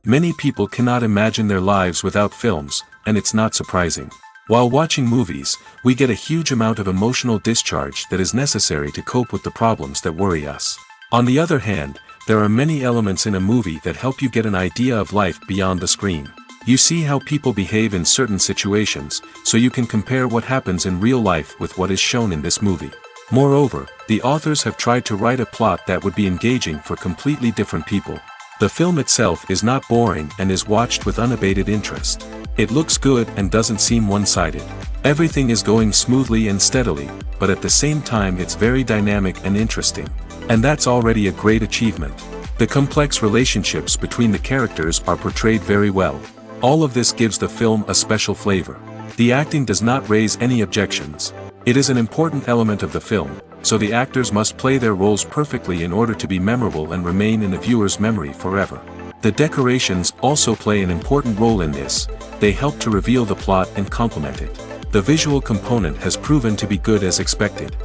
Many people cannot imagine their lives without films, and it's not surprising. While watching movies, we get a huge amount of emotional discharge that is necessary to cope with the problems that worry us. On the other hand, there are many elements in a movie that help you get an idea of life beyond the screen. You see how people behave in certain situations, so you can compare what happens in real life with what is shown in this movie. Moreover, the authors have tried to write a plot that would be engaging for completely different people. The film itself is not boring and is watched with unabated interest. It looks good and doesn't seem one-sided. Everything is going smoothly and steadily, but at the same time it's very dynamic and interesting. And that's already a great achievement. The complex relationships between the characters are portrayed very well. All of this gives the film a special flavor. The acting does not raise any objections. It is an important element of the film, so the actors must play their roles perfectly in order to be memorable and remain in the viewer's memory forever. The decorations also play an important role in this. They help to reveal the plot and complement it. The visual component has proven to be good as expected.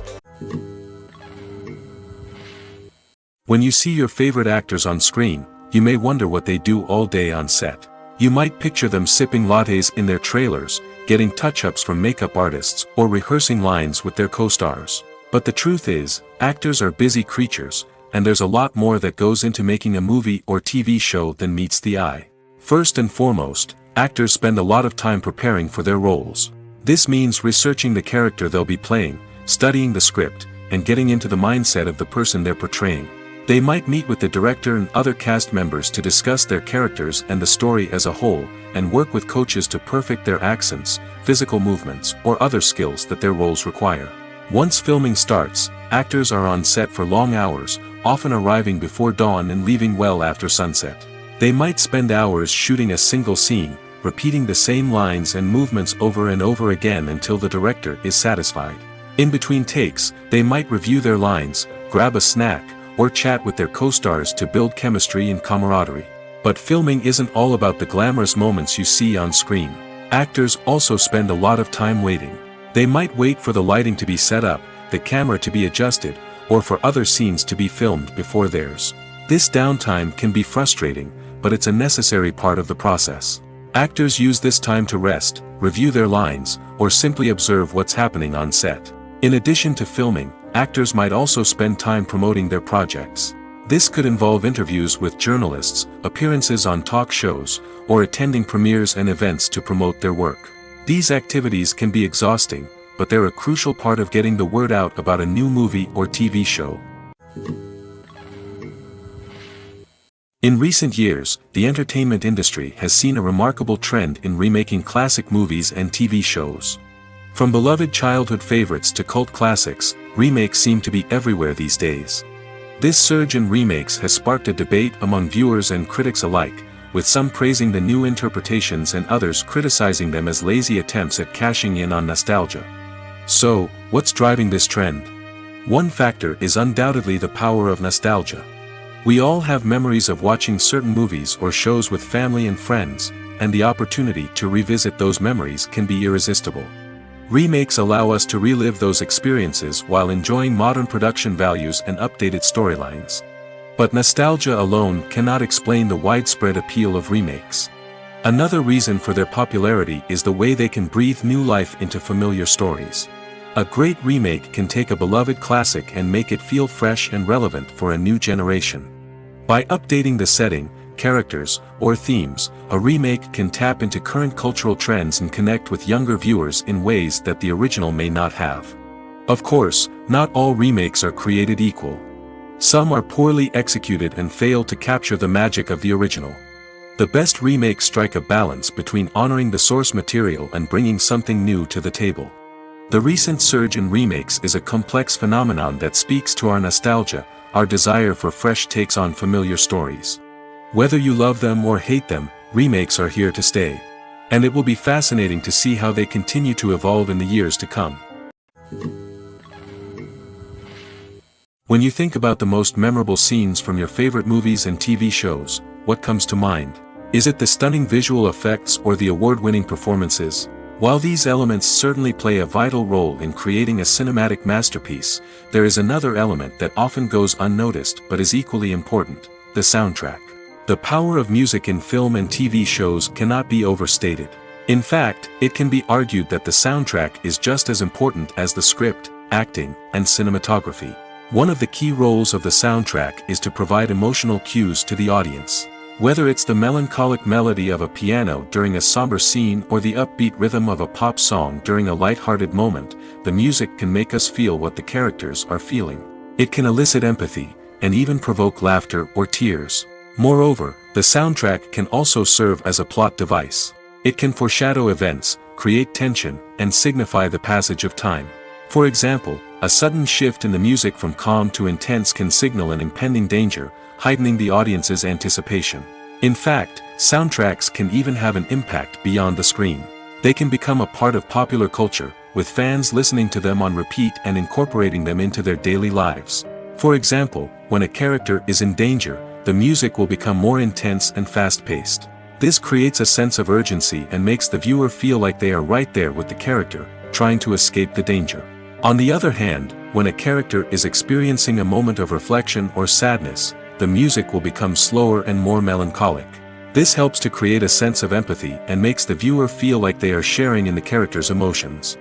When you see your favorite actors on screen, you may wonder what they do all day on set. You might picture them sipping lattes in their trailers, getting touch-ups from makeup artists, or rehearsing lines with their co-stars. But the truth is, actors are busy creatures, and there's a lot more that goes into making a movie or TV show than meets the eye. First and foremost, actors spend a lot of time preparing for their roles. This means researching the character they'll be playing, studying the script, and getting into the mindset of the person they're portraying. They might meet with the director and other cast members to discuss their characters and the story as a whole, and work with coaches to perfect their accents, physical movements, or other skills that their roles require. Once filming starts, actors are on set for long hours, often arriving before dawn and leaving well after sunset. They might spend hours shooting a single scene, repeating the same lines and movements over and over again until the director is satisfied. In between takes, they might review their lines, grab a snack, or chat with their co-stars to build chemistry and camaraderie. But filming isn't all about the glamorous moments you see on screen. Actors also spend a lot of time waiting. They might wait for the lighting to be set up, the camera to be adjusted, or for other scenes to be filmed before theirs. This downtime can be frustrating, but it's a necessary part of the process. Actors use this time to rest, review their lines, or simply observe what's happening on set. In addition to filming, actors might also spend time promoting their projects. This could involve interviews with journalists, appearances on talk shows, or attending premieres and events to promote their work. These activities can be exhausting, but they're a crucial part of getting the word out about a new movie or TV show. In recent years, the entertainment industry has seen a remarkable trend in remaking classic movies and TV shows. From beloved childhood favorites to cult classics, remakes seem to be everywhere these days. This surge in remakes has sparked a debate among viewers and critics alike, with some praising the new interpretations and others criticizing them as lazy attempts at cashing in on nostalgia. So, what's driving this trend? One factor is undoubtedly the power of nostalgia. We all have memories of watching certain movies or shows with family and friends, and the opportunity to revisit those memories can be irresistible. Remakes allow us to relive those experiences while enjoying modern production values and updated storylines. But nostalgia alone cannot explain the widespread appeal of remakes. Another reason for their popularity is the way they can breathe new life into familiar stories. A great remake can take a beloved classic and make it feel fresh and relevant for a new generation. By updating the setting, characters, or themes, a remake can tap into current cultural trends and connect with younger viewers in ways that the original may not have. Of course, not all remakes are created equal. Some are poorly executed and fail to capture the magic of the original. The best remakes strike a balance between honoring the source material and bringing something new to the table. The recent surge in remakes is a complex phenomenon that speaks to our nostalgia, our desire for fresh takes on familiar stories. Whether you love them or hate them, remakes are here to stay. And it will be fascinating to see how they continue to evolve in the years to come. When you think about the most memorable scenes from your favorite movies and TV shows, what comes to mind? Is it the stunning visual effects or the award-winning performances? While these elements certainly play a vital role in creating a cinematic masterpiece, there is another element that often goes unnoticed but is equally important: the soundtrack. The power of music in film and TV shows cannot be overstated. In fact, it can be argued that the soundtrack is just as important as the script, acting, and cinematography. One of the key roles of the soundtrack is to provide emotional cues to the audience. Whether it's the melancholic melody of a piano during a somber scene or the upbeat rhythm of a pop song during a light-hearted moment, the music can make us feel what the characters are feeling. It can elicit empathy, and even provoke laughter or tears. Moreover, the soundtrack can also serve as a plot device. It can foreshadow events, create tension, and signify the passage of time. For example, a sudden shift in the music from calm to intense can signal an impending danger, heightening the audience's anticipation. In fact, soundtracks can even have an impact beyond the screen. They can become a part of popular culture, with fans listening to them on repeat and incorporating them into their daily lives. For example, when a character is in danger, the music will become more intense and fast-paced. This creates a sense of urgency and makes the viewer feel like they are right there with the character, trying to escape the danger. On the other hand, when a character is experiencing a moment of reflection or sadness, the music will become slower and more melancholic. This helps to create a sense of empathy and makes the viewer feel like they are sharing in the character's emotions.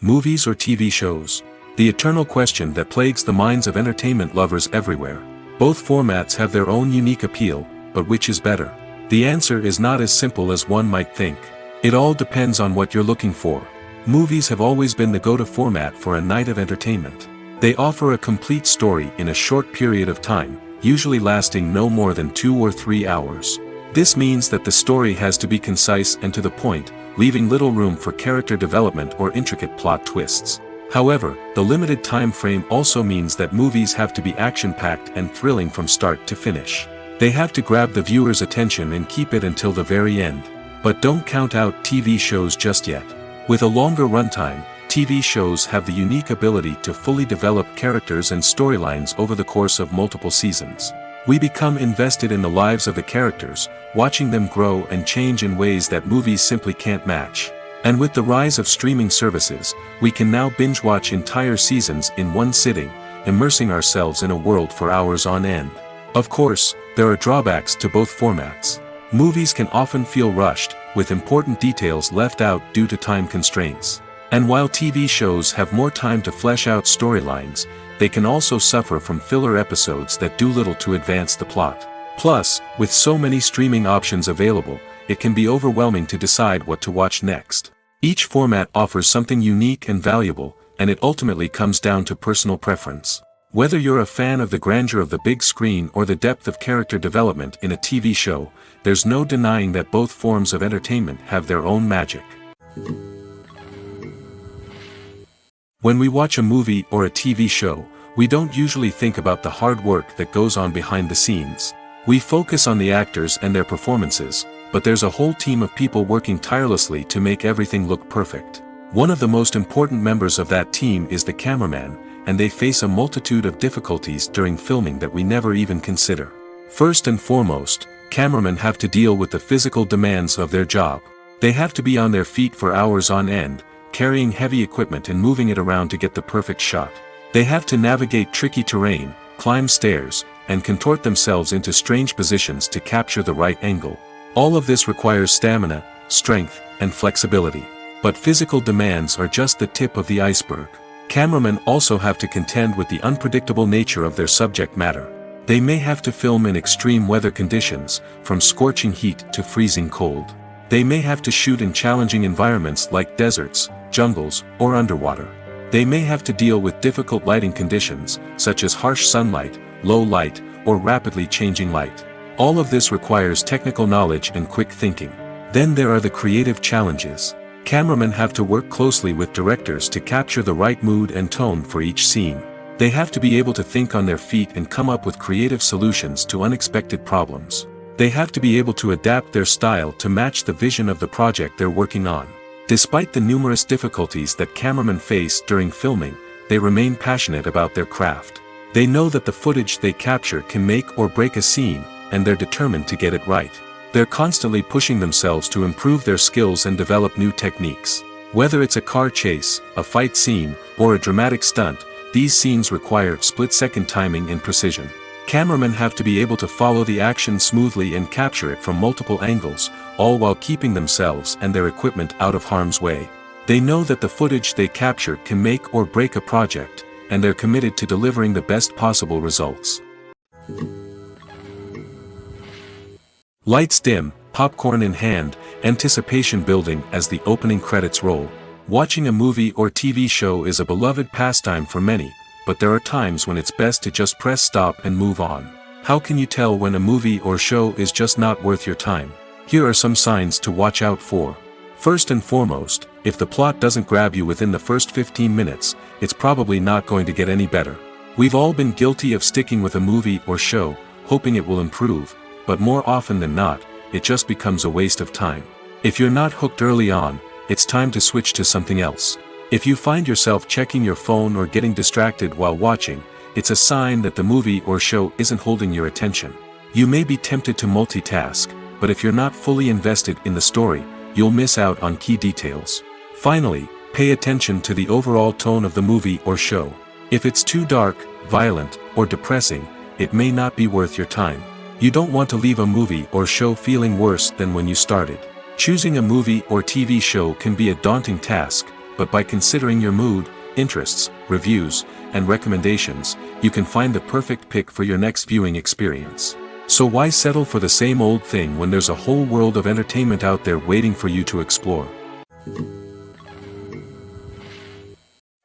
Movies or TV shows? The eternal question that plagues the minds of entertainment lovers everywhere. Both formats have their own unique appeal, but which is better? The answer is not as simple as one might think. It all depends on what you're looking for. Movies have always been the go-to format for a night of entertainment. They offer a complete story in a short period of time, usually lasting no more than 2 or 3 hours. This means that the story has to be concise and to the point, leaving little room for character development or intricate plot twists. However, the limited time frame also means that movies have to be action-packed and thrilling from start to finish. They have to grab the viewer's attention and keep it until the very end. But don't count out TV shows just yet. With a longer runtime, TV shows have the unique ability to fully develop characters and storylines over the course of multiple seasons. We become invested in the lives of the characters, watching them grow and change in ways that movies simply can't match. And with the rise of streaming services, we can now binge-watch entire seasons in one sitting, immersing ourselves in a world for hours on end. Of course, there are drawbacks to both formats. Movies can often feel rushed, with important details left out due to time constraints. And while TV shows have more time to flesh out storylines, they can also suffer from filler episodes that do little to advance the plot. Plus, with so many streaming options available, it can be overwhelming to decide what to watch next. Each format offers something unique and valuable, and it ultimately comes down to personal preference. Whether you're a fan of the grandeur of the big screen or the depth of character development in a TV show, there's no denying that both forms of entertainment have their own magic. When we watch a movie or a TV show, we don't usually think about the hard work that goes on behind the scenes. We focus on the actors and their performances, but there's a whole team of people working tirelessly to make everything look perfect. One of the most important members of that team is the cameraman, and they face a multitude of difficulties during filming that we never even consider. First and foremost, cameramen have to deal with the physical demands of their job. They have to be on their feet for hours on end, carrying heavy equipment and moving it around to get the perfect shot. They have to navigate tricky terrain, climb stairs, and contort themselves into strange positions to capture the right angle. All of this requires stamina, strength, and flexibility. But physical demands are just the tip of the iceberg. Cameramen also have to contend with the unpredictable nature of their subject matter. They may have to film in extreme weather conditions, from scorching heat to freezing cold. They may have to shoot in challenging environments like deserts, jungles, or underwater. They may have to deal with difficult lighting conditions, such as harsh sunlight, low light, or rapidly changing light. All of this requires technical knowledge and quick thinking. Then there are the creative challenges. Cameramen have to work closely with directors to capture the right mood and tone for each scene. They have to be able to think on their feet and come up with creative solutions to unexpected problems. They have to be able to adapt their style to match the vision of the project they're working on. Despite the numerous difficulties that cameramen face during filming, they remain passionate about their craft. They know that the footage they capture can make or break a scene, and they're determined to get it right. They're constantly pushing themselves to improve their skills and develop new techniques. Whether it's a car chase, a fight scene, or a dramatic stunt, these scenes require split-second timing and precision. Cameramen have to be able to follow the action smoothly and capture it from multiple angles, all while keeping themselves and their equipment out of harm's way. They know that the footage they capture can make or break a project, and they're committed to delivering the best possible results. Lights dim, popcorn in hand, anticipation building as the opening credits roll. Watching a movie or TV show is a beloved pastime for many, but there are times when it's best to just press stop and move on. How can you tell when a movie or show is just not worth your time? Here are some signs to watch out for. First and foremost, if the plot doesn't grab you within the first 15 minutes, it's probably not going to get any better. We've all been guilty of sticking with a movie or show, hoping it will improve, but more often than not, it just becomes a waste of time. If you're not hooked early on, it's time to switch to something else. If you find yourself checking your phone or getting distracted while watching, it's a sign that the movie or show isn't holding your attention. You may be tempted to multitask, but if you're not fully invested in the story, you'll miss out on key details. Finally, pay attention to the overall tone of the movie or show. If it's too dark, violent, or depressing, it may not be worth your time. You don't want to leave a movie or show feeling worse than when you started. Choosing a movie or TV show can be a daunting task, but by considering your mood, interests, reviews, and recommendations, you can find the perfect pick for your next viewing experience. So why settle for the same old thing when there's a whole world of entertainment out there waiting for you to explore?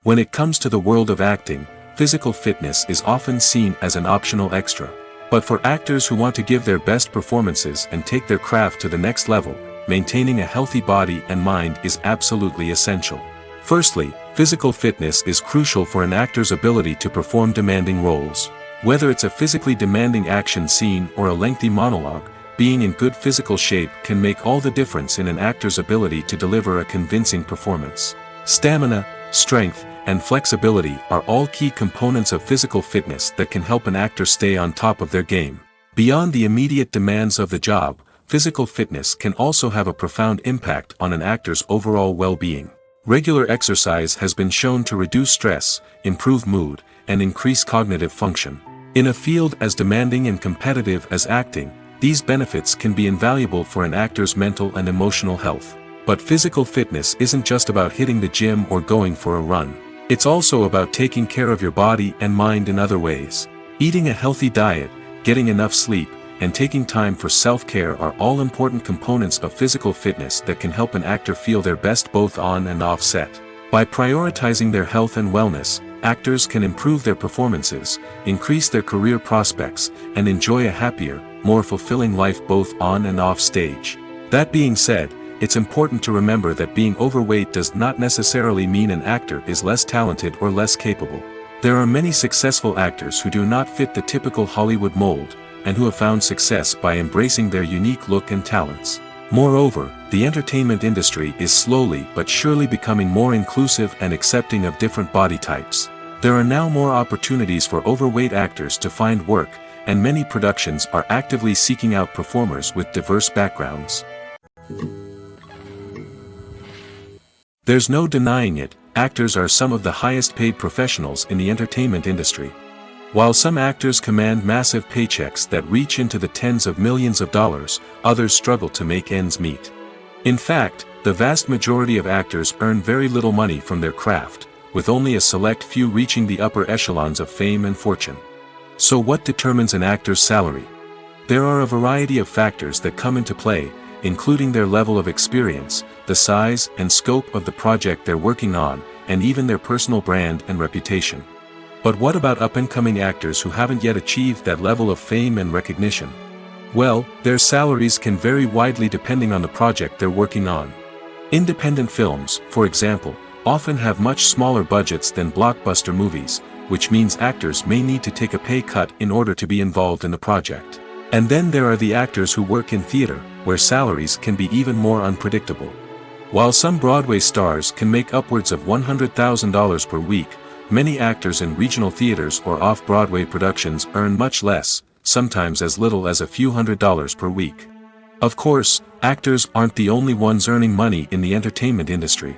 When it comes to the world of acting, physical fitness is often seen as an optional extra. But for actors who want to give their best performances and take their craft to the next level, maintaining a healthy body and mind is absolutely essential. Firstly, physical fitness is crucial for an actor's ability to perform demanding roles. Whether it's a physically demanding action scene or a lengthy monologue, being in good physical shape can make all the difference in an actor's ability to deliver a convincing performance. Stamina, strength, and flexibility are all key components of physical fitness that can help an actor stay on top of their game. Beyond the immediate demands of the job, physical fitness can also have a profound impact on an actor's overall well-being. Regular exercise has been shown to reduce stress, improve mood, and increase cognitive function. In a field as demanding and competitive as acting, these benefits can be invaluable for an actor's mental and emotional health. But physical fitness isn't just about hitting the gym or going for a run. It's also about taking care of your body and mind in other ways. Eating a healthy diet, getting enough sleep, and taking time for self-care are all important components of physical fitness that can help an actor feel their best both on and off set. By prioritizing their health and wellness, actors can improve their performances, increase their career prospects, and enjoy a happier, more fulfilling life both on and off stage. That being said, it's important to remember that being overweight does not necessarily mean an actor is less talented or less capable. There are many successful actors who do not fit the typical Hollywood mold, and who have found success by embracing their unique look and talents. Moreover, the entertainment industry is slowly but surely becoming more inclusive and accepting of different body types. There are now more opportunities for overweight actors to find work, and many productions are actively seeking out performers with diverse backgrounds. There's no denying it, actors are some of the highest paid professionals in the entertainment industry. While some actors command massive paychecks that reach into the tens of millions of dollars, others struggle to make ends meet. In fact, the vast majority of actors earn very little money from their craft, with only a select few reaching the upper echelons of fame and fortune. So what determines an actor's salary? There are a variety of factors that come into play, including their level of experience, the size and scope of the project they're working on, and even their personal brand and reputation. But what about up-and-coming actors who haven't yet achieved that level of fame and recognition? Well, their salaries can vary widely depending on the project they're working on. Independent films, for example, often have much smaller budgets than blockbuster movies, which means actors may need to take a pay cut in order to be involved in the project. And then there are the actors who work in theater, where salaries can be even more unpredictable. While some Broadway stars can make upwards of $100,000 per week, many actors in regional theaters or off-Broadway productions earn much less, sometimes as little as a few $100s per week. Of course, actors aren't the only ones earning money in the entertainment industry.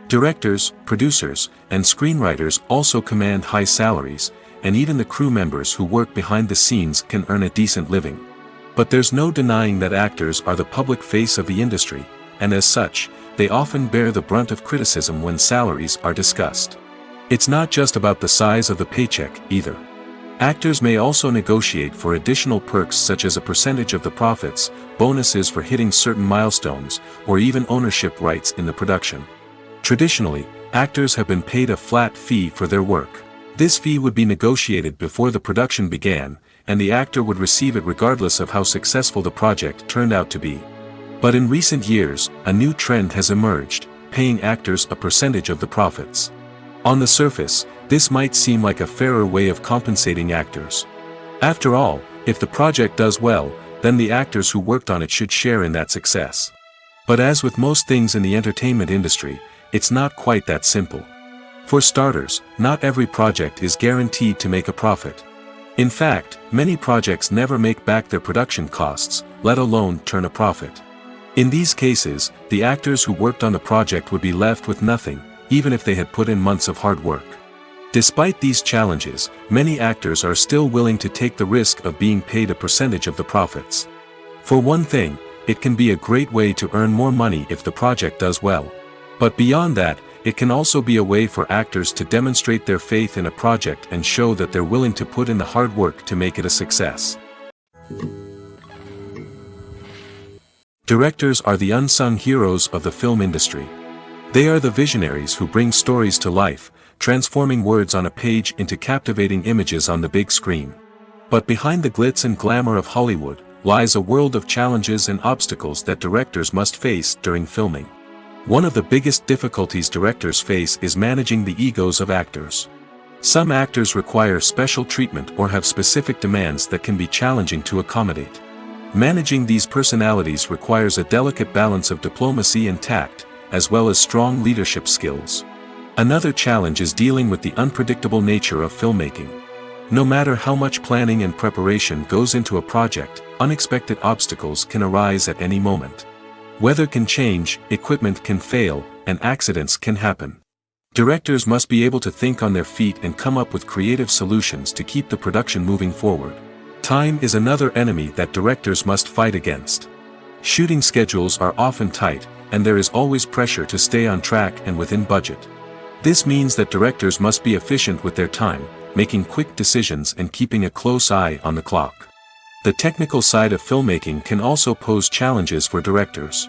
Directors, producers, and screenwriters also command high salaries, and even the crew members who work behind the scenes can earn a decent living. But there's no denying that actors are the public face of the industry, and as such, they often bear the brunt of criticism when salaries are discussed. It's not just about the size of the paycheck, either. Actors may also negotiate for additional perks such as a percentage of the profits, bonuses for hitting certain milestones, or even ownership rights in the production. Traditionally, actors have been paid a flat fee for their work. This fee would be negotiated before the production began, and the actor would receive it regardless of how successful the project turned out to be. But in recent years, a new trend has emerged, paying actors a percentage of the profits. On the surface, this might seem like a fairer way of compensating actors. After all, if the project does well, then the actors who worked on it should share in that success. But as with most things in the entertainment industry, it's not quite that simple. For starters, not every project is guaranteed to make a profit. In fact, many projects never make back their production costs, let alone turn a profit. In these cases, the actors who worked on the project would be left with nothing, even if they had put in months of hard work. Despite these challenges, many actors are still willing to take the risk of being paid a percentage of the profits. For one thing, it can be a great way to earn more money if the project does well. But beyond that, it can also be a way for actors to demonstrate their faith in a project and show that they're willing to put in the hard work to make it a success. Directors are the unsung heroes of the film industry. They are the visionaries who bring stories to life, transforming words on a page into captivating images on the big screen. But behind the glitz and glamour of Hollywood, lies a world of challenges and obstacles that directors must face during filming. One of the biggest difficulties directors face is managing the egos of actors. Some actors require special treatment or have specific demands that can be challenging to accommodate. Managing these personalities requires a delicate balance of diplomacy and tact, as well as strong leadership skills. Another challenge is dealing with the unpredictable nature of filmmaking. No matter how much planning and preparation goes into a project, unexpected obstacles can arise at any moment. Weather can change, equipment can fail, and accidents can happen. Directors must be able to think on their feet and come up with creative solutions to keep the production moving forward. Time is another enemy that directors must fight against. Shooting schedules are often tight, and there is always pressure to stay on track and within budget. This means that directors must be efficient with their time, making quick decisions and keeping a close eye on the clock. The technical side of filmmaking can also pose challenges for directors.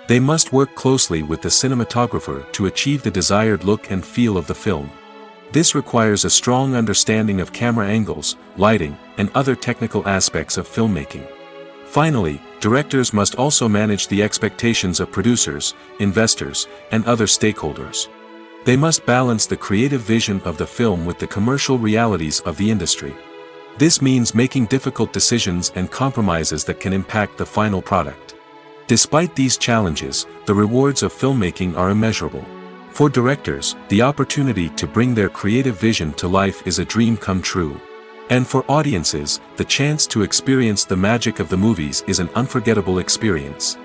They must work closely with the cinematographer to achieve the desired look and feel of the film. This requires a strong understanding of camera angles, lighting, and other technical aspects of filmmaking. Finally, directors must also manage the expectations of producers, investors, and other stakeholders. They must balance the creative vision of the film with the commercial realities of the industry. This means making difficult decisions and compromises that can impact the final product. Despite these challenges, the rewards of filmmaking are immeasurable. For directors, the opportunity to bring their creative vision to life is a dream come true. And for audiences, the chance to experience the magic of the movies is an unforgettable experience.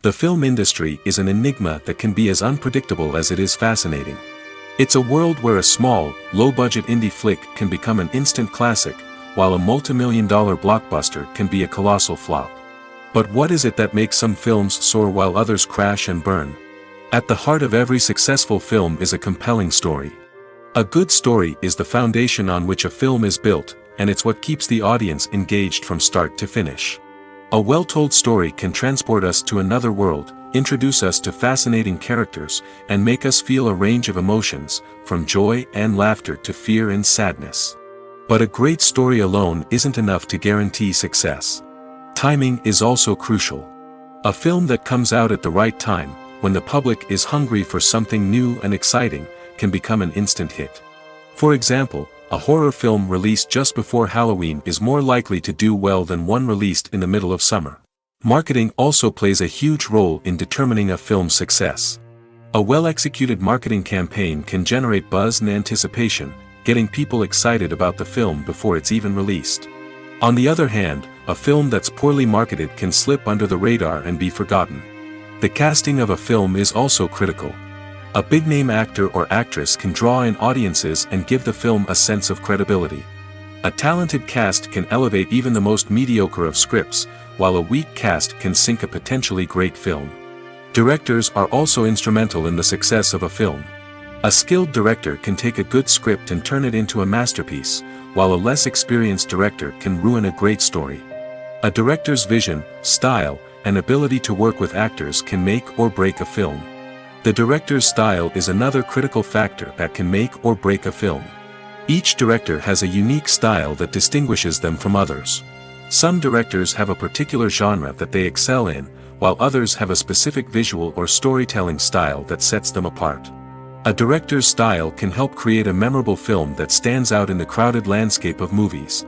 The film industry is an enigma that can be as unpredictable as it is fascinating. It's a world where a small, low-budget indie flick can become an instant classic, while a multi-million-dollar blockbuster can be a colossal flop. But what is it that makes some films soar while others crash and burn? At the heart of every successful film is a compelling story. A good story is the foundation on which a film is built, and it's what keeps the audience engaged from start to finish. A well-told story can transport us to another world, introduce us to fascinating characters, and make us feel a range of emotions, from joy and laughter to fear and sadness. But a great story alone isn't enough to guarantee success. Timing is also crucial. A film that comes out at the right time, when the public is hungry for something new and exciting, can become an instant hit. For example, a horror film released just before Halloween is more likely to do well than one released in the middle of summer. Marketing also plays a huge role in determining a film's success. A well-executed marketing campaign can generate buzz and anticipation, getting people excited about the film before it's even released. On the other hand, a film that's poorly marketed can slip under the radar and be forgotten. The casting of a film is also critical. A big-name actor or actress can draw in audiences and give the film a sense of credibility. A talented cast can elevate even the most mediocre of scripts, while a weak cast can sink a potentially great film. Directors are also instrumental in the success of a film. A skilled director can take a good script and turn it into a masterpiece, while a less experienced director can ruin a great story. A director's vision, style, and ability to work with actors can make or break a film. The director's style is another critical factor that can make or break a film. Each director has a unique style that distinguishes them from others. Some directors have a particular genre that they excel in, while others have a specific visual or storytelling style that sets them apart. A director's style can help create a memorable film that stands out in the crowded landscape of movies.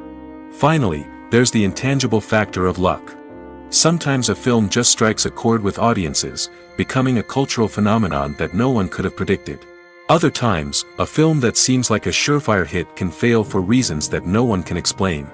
Finally, there's the intangible factor of luck. Sometimes a film just strikes a chord with audiences, becoming a cultural phenomenon that no one could have predicted. Other times, a film that seems like a surefire hit can fail for reasons that no one can explain.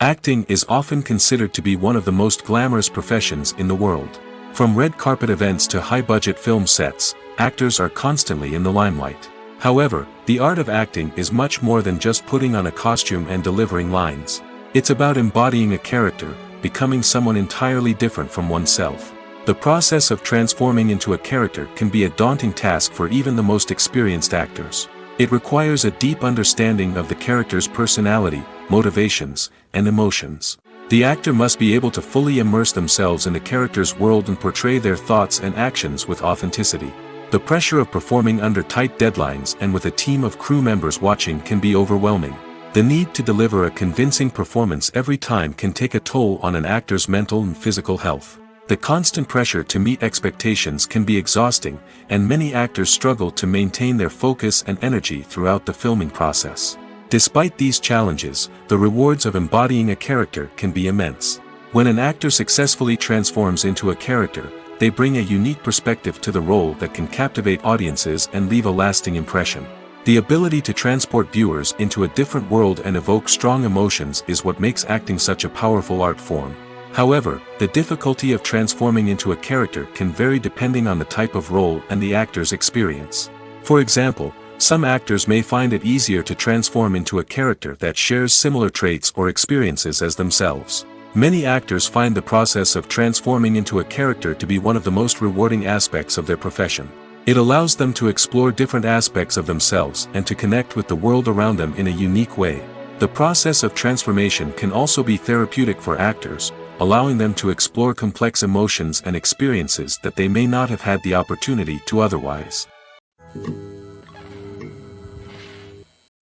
Acting is often considered to be one of the most glamorous professions in the world. From red carpet events to high-budget film sets, actors are constantly in the limelight. However, the art of acting is much more than just putting on a costume and delivering lines. It's about embodying a character, becoming someone entirely different from oneself. The process of transforming into a character can be a daunting task for even the most experienced actors. It requires a deep understanding of the character's personality, motivations, and emotions. The actor must be able to fully immerse themselves in the character's world and portray their thoughts and actions with authenticity. The pressure of performing under tight deadlines and with a team of crew members watching can be overwhelming. The need to deliver a convincing performance every time can take a toll on an actor's mental and physical health. The constant pressure to meet expectations can be exhausting, and many actors struggle to maintain their focus and energy throughout the filming process. Despite these challenges, the rewards of embodying a character can be immense. When an actor successfully transforms into a character, they bring a unique perspective to the role that can captivate audiences and leave a lasting impression. The ability to transport viewers into a different world and evoke strong emotions is what makes acting such a powerful art form. However, the difficulty of transforming into a character can vary depending on the type of role and the actor's experience. For example, some actors may find it easier to transform into a character that shares similar traits or experiences as themselves. Many actors find the process of transforming into a character to be one of the most rewarding aspects of their profession. It allows them to explore different aspects of themselves and to connect with the world around them in a unique way. The process of transformation can also be therapeutic for actors, allowing them to explore complex emotions and experiences that they may not have had the opportunity to otherwise.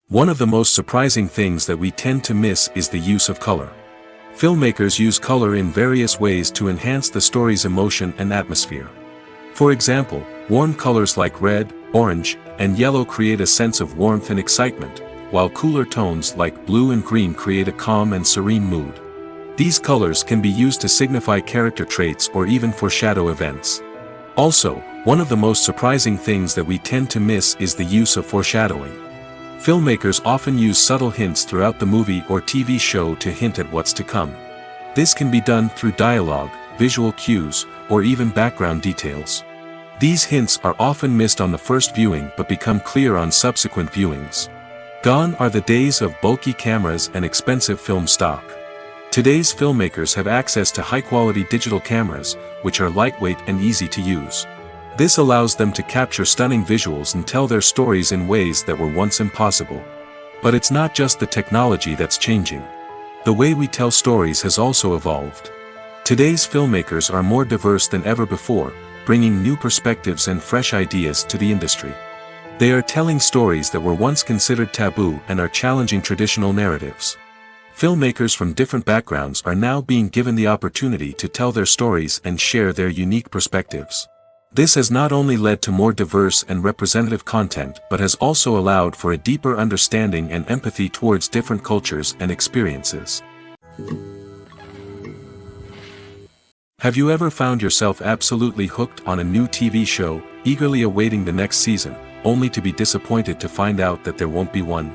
One of the most surprising things that we tend to miss is the use of color. Filmmakers use color in various ways to enhance the story's emotion and atmosphere. For example, warm colors like red, orange, and yellow create a sense of warmth and excitement, while cooler tones like blue and green create a calm and serene mood. These colors can be used to signify character traits or even foreshadow events. Also, one of the most surprising things that we tend to miss is the use of foreshadowing. Filmmakers often use subtle hints throughout the movie or TV show to hint at what's to come. This can be done through dialogue, visual cues, or even background details. These hints are often missed on the first viewing but become clear on subsequent viewings. Gone are the days of bulky cameras and expensive film stock. Today's filmmakers have access to high-quality digital cameras, which are lightweight and easy to use. This allows them to capture stunning visuals and tell their stories in ways that were once impossible. But it's not just the technology that's changing. The way we tell stories has also evolved. Today's filmmakers are more diverse than ever before, bringing new perspectives and fresh ideas to the industry. They are telling stories that were once considered taboo and are challenging traditional narratives. Filmmakers from different backgrounds are now being given the opportunity to tell their stories and share their unique perspectives. This has not only led to more diverse and representative content but has also allowed for a deeper understanding and empathy towards different cultures and experiences. Have you ever found yourself absolutely hooked on a new TV show, eagerly awaiting the next season, only to be disappointed to find out that there won't be one?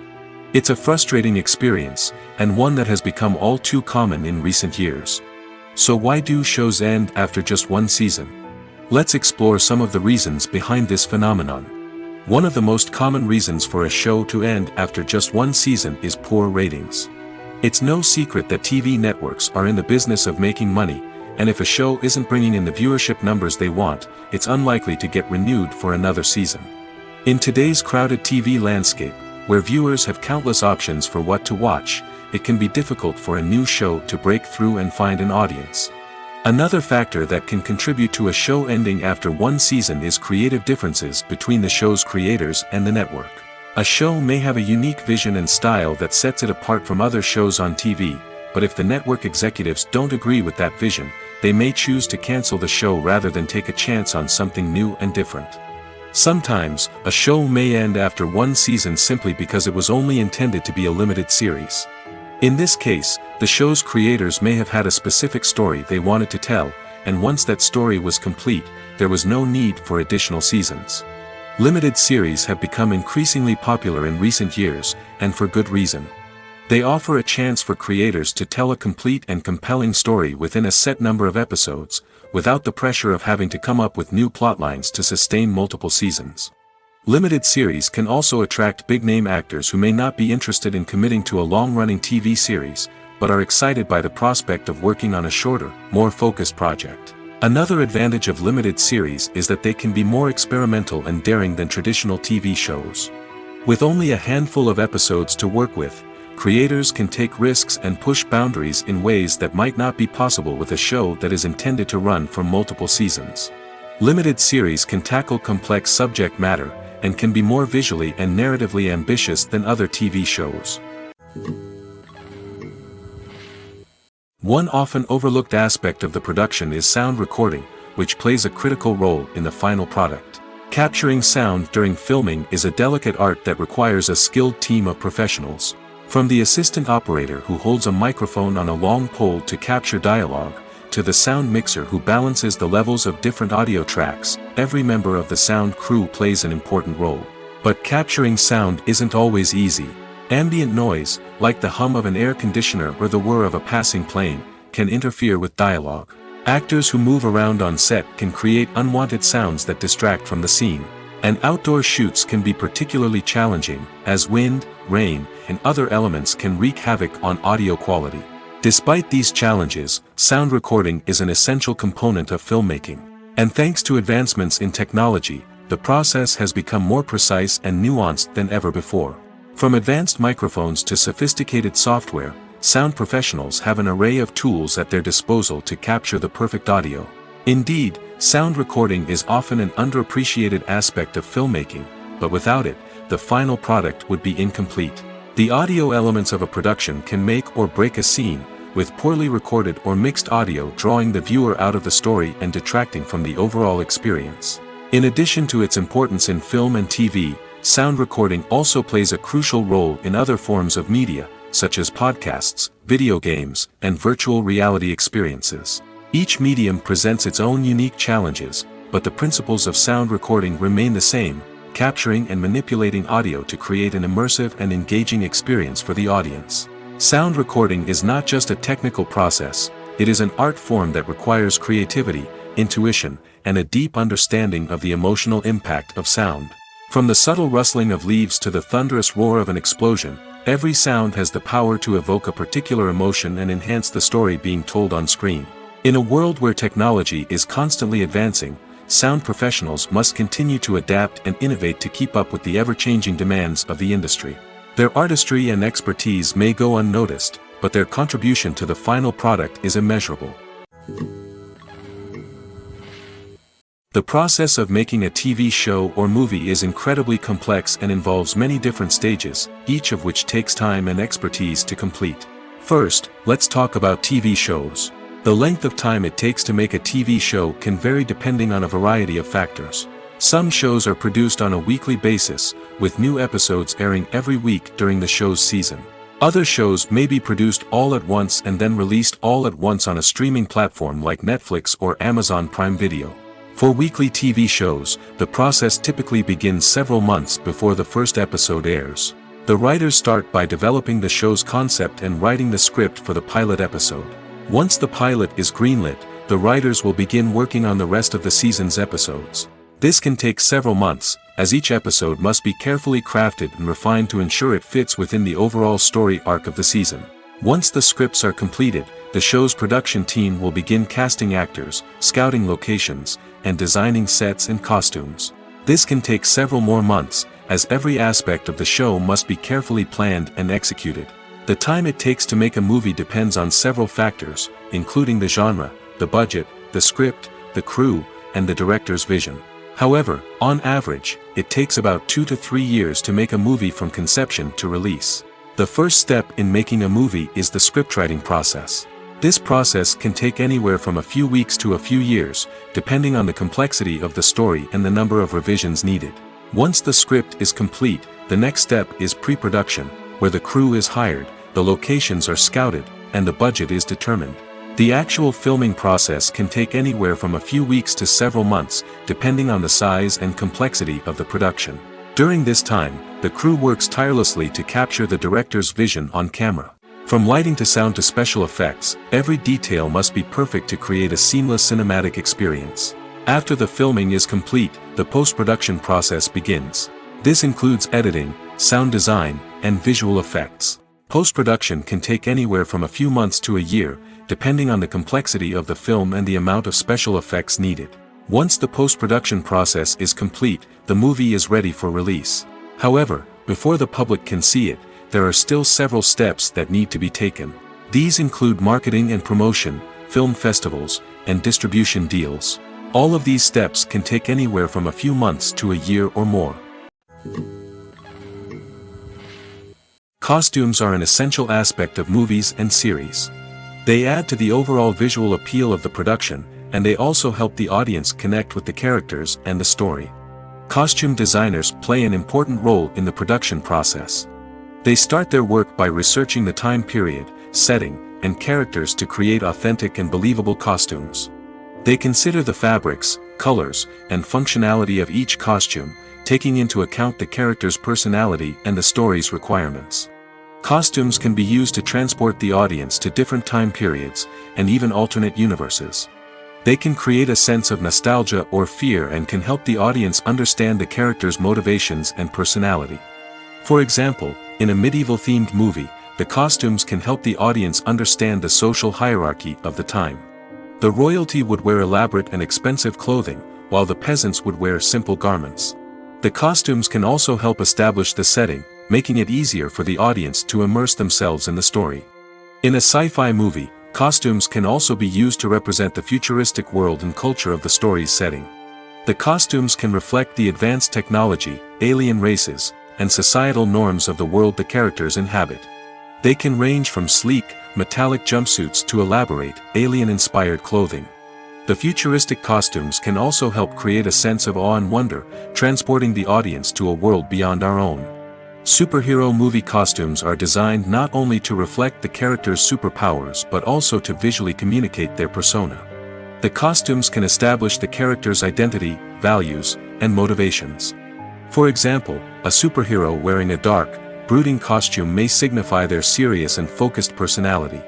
It's a frustrating experience, and one that has become all too common in recent years. So why do shows end after just one season? Let's explore some of the reasons behind this phenomenon. One of the most common reasons for a show to end after just one season is poor ratings. It's no secret that TV networks are in the business of making money, and if a show isn't bringing in the viewership numbers they want, it's unlikely to get renewed for another season. In today's crowded TV landscape, where viewers have countless options for what to watch, it can be difficult for a new show to break through and find an audience. Another factor that can contribute to a show ending after one season is creative differences between the show's creators and the network. A show may have a unique vision and style that sets it apart from other shows on TV, but if the network executives don't agree with that vision, they may choose to cancel the show rather than take a chance on something new and different. Sometimes, a show may end after one season simply because it was only intended to be a limited series. In this case, the show's creators may have had a specific story they wanted to tell, and once that story was complete, there was no need for additional seasons. Limited series have become increasingly popular in recent years, and for good reason. They offer a chance for creators to tell a complete and compelling story within a set number of episodes, without the pressure of having to come up with new plotlines to sustain multiple seasons. Limited series can also attract big-name actors who may not be interested in committing to a long-running TV series, but are excited by the prospect of working on a shorter, more focused project. Another advantage of limited series is that they can be more experimental and daring than traditional TV shows. With only a handful of episodes to work with, creators can take risks and push boundaries in ways that might not be possible with a show that is intended to run for multiple seasons. Limited series can tackle complex subject matter, and can be more visually and narratively ambitious than other TV shows. One often overlooked aspect of the production is sound recording, which plays a critical role in the final product. Capturing sound during filming is a delicate art that requires a skilled team of professionals. From the assistant operator who holds a microphone on a long pole to capture dialogue, to the sound mixer who balances the levels of different audio tracks, every member of the sound crew plays an important role. But capturing sound isn't always easy. Ambient noise, like the hum of an air conditioner or the whir of a passing plane, can interfere with dialogue. Actors who move around on set can create unwanted sounds that distract from the scene. And outdoor shoots can be particularly challenging, as wind, rain, and other elements can wreak havoc on audio quality. Despite these challenges, sound recording is an essential component of filmmaking. And thanks to advancements in technology, the process has become more precise and nuanced than ever before. From advanced microphones to sophisticated software, sound professionals have an array of tools at their disposal to capture the perfect audio. Indeed, sound recording is often an underappreciated aspect of filmmaking, but without it, the final product would be incomplete. The audio elements of a production can make or break a scene, with poorly recorded or mixed audio drawing the viewer out of the story and detracting from the overall experience. In addition to its importance in film and TV, sound recording also plays a crucial role in other forms of media, such as podcasts, video games, and virtual reality experiences. Each medium presents its own unique challenges, but the principles of sound recording remain the same: capturing and manipulating audio to create an immersive and engaging experience for the audience. Sound recording is not just a technical process, it is an art form that requires creativity, intuition, and a deep understanding of the emotional impact of sound. From the subtle rustling of leaves to the thunderous roar of an explosion, every sound has the power to evoke a particular emotion and enhance the story being told on screen. In a world where technology is constantly advancing, sound professionals must continue to adapt and innovate to keep up with the ever-changing demands of the industry. Their artistry and expertise may go unnoticed, but their contribution to the final product is immeasurable. The process of making a TV show or movie is incredibly complex and involves many different stages, each of which takes time and expertise to complete. First, let's talk about TV shows. The length of time it takes to make a TV show can vary depending on a variety of factors. Some shows are produced on a weekly basis, with new episodes airing every week during the show's season. Other shows may be produced all at once and then released all at once on a streaming platform like Netflix or Amazon Prime Video. For weekly TV shows, the process typically begins several months before the first episode airs. The writers start by developing the show's concept and writing the script for the pilot episode. Once the pilot is greenlit, the writers will begin working on the rest of the season's episodes. This can take several months, as each episode must be carefully crafted and refined to ensure it fits within the overall story arc of the season. Once the scripts are completed, the show's production team will begin casting actors, scouting locations, and designing sets and costumes. This can take several more months, as every aspect of the show must be carefully planned and executed. The time it takes to make a movie depends on several factors, including the genre, the budget, the script, the crew, and the director's vision. However, on average, it takes about 2 to 3 years to make a movie from conception to release. The first step in making a movie is the scriptwriting process. This process can take anywhere from a few weeks to a few years, depending on the complexity of the story and the number of revisions needed. Once the script is complete, the next step is pre-production, where the crew is hired, the locations are scouted, and the budget is determined. The actual filming process can take anywhere from a few weeks to several months, depending on the size and complexity of the production. During this time, the crew works tirelessly to capture the director's vision on camera. From lighting to sound to special effects, every detail must be perfect to create a seamless cinematic experience. After the filming is complete, the post-production process begins. This includes editing, sound design, and visual effects. Post-production can take anywhere from a few months to a year, depending on the complexity of the film and the amount of special effects needed. Once the post-production process is complete, the movie is ready for release. However, before the public can see it, there are still several steps that need to be taken. These include marketing and promotion, film festivals, and distribution deals. All of these steps can take anywhere from a few months to a year or more. Costumes are an essential aspect of movies and series. They add to the overall visual appeal of the production, and they also help the audience connect with the characters and the story. Costume designers play an important role in the production process. They start their work by researching the time period, setting, and characters to create authentic and believable costumes. They consider the fabrics, colors, and functionality of each costume, taking into account the character's personality and the story's requirements. Costumes can be used to transport the audience to different time periods, and even alternate universes. They can create a sense of nostalgia or fear and can help the audience understand the character's motivations and personality. For example, in a medieval-themed movie, the costumes can help the audience understand the social hierarchy of the time. The royalty would wear elaborate and expensive clothing, while the peasants would wear simple garments. The costumes can also help establish the setting, making it easier for the audience to immerse themselves in the story. In a sci-fi movie, costumes can also be used to represent the futuristic world and culture of the story's setting. The costumes can reflect the advanced technology, alien races, and societal norms of the world the characters inhabit. They can range from sleek, metallic jumpsuits to elaborate, alien-inspired clothing. The futuristic costumes can also help create a sense of awe and wonder, transporting the audience to a world beyond our own. Superhero movie costumes are designed not only to reflect the character's superpowers but also to visually communicate their persona. The costumes can establish the character's identity, values, and motivations. For example, a superhero wearing a dark, brooding costume may signify their serious and focused personality.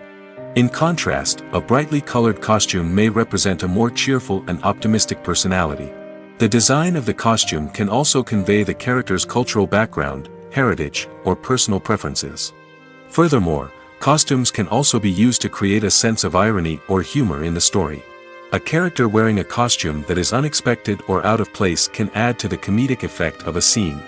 In contrast, a brightly colored costume may represent a more cheerful and optimistic personality. The design of the costume can also convey the character's cultural background, heritage, or personal preferences. Furthermore, costumes can also be used to create a sense of irony or humor in the story. A character wearing a costume that is unexpected or out of place can add to the comedic effect of a scene.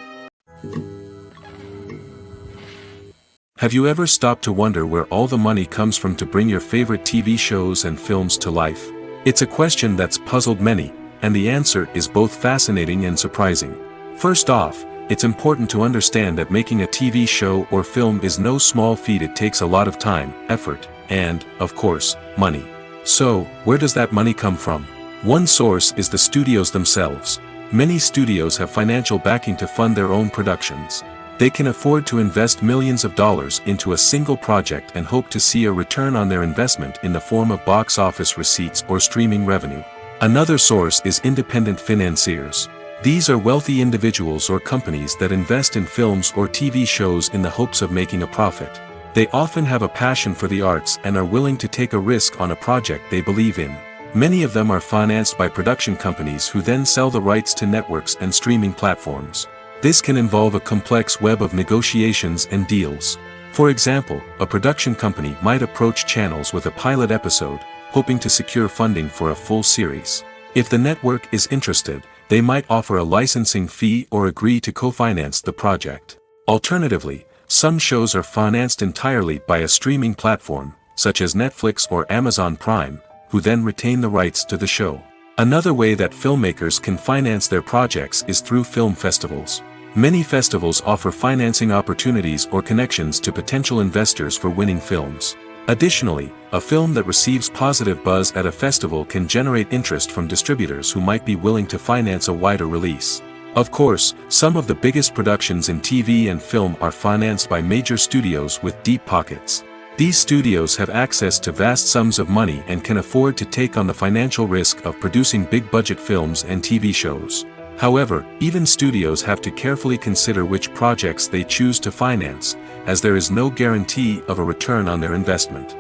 Have you ever stopped to wonder where all the money comes from to bring your favorite TV shows and films to life? It's a question that's puzzled many, and the answer is both fascinating and surprising. First off, it's important to understand that making a TV show or film is no small feat. It takes a lot of time, effort, and, of course, money. So, where does that money come from? One source is the studios themselves. Many studios have financial backing to fund their own productions. They can afford to invest millions of dollars into a single project and hope to see a return on their investment in the form of box office receipts or streaming revenue. Another source is independent financiers. These are wealthy individuals or companies that invest in films or TV shows in the hopes of making a profit. They often have a passion for the arts and are willing to take a risk on a project they believe in. Many of them are financed by production companies who then sell the rights to networks and streaming platforms. This can involve a complex web of negotiations and deals. For example, a production company might approach channels with a pilot episode, hoping to secure funding for a full series. If the network is interested, they might offer a licensing fee or agree to co-finance the project. Alternatively, some shows are financed entirely by a streaming platform, such as Netflix or Amazon Prime, who then retain the rights to the show. Another way that filmmakers can finance their projects is through film festivals. Many festivals offer financing opportunities or connections to potential investors for winning films. Additionally, a film that receives positive buzz at a festival can generate interest from distributors who might be willing to finance a wider release. Of course, some of the biggest productions in TV and film are financed by major studios with deep pockets. These studios have access to vast sums of money and can afford to take on the financial risk of producing big-budget films and TV shows. However, even studios have to carefully consider which projects they choose to finance, as there is no guarantee of a return on their investment.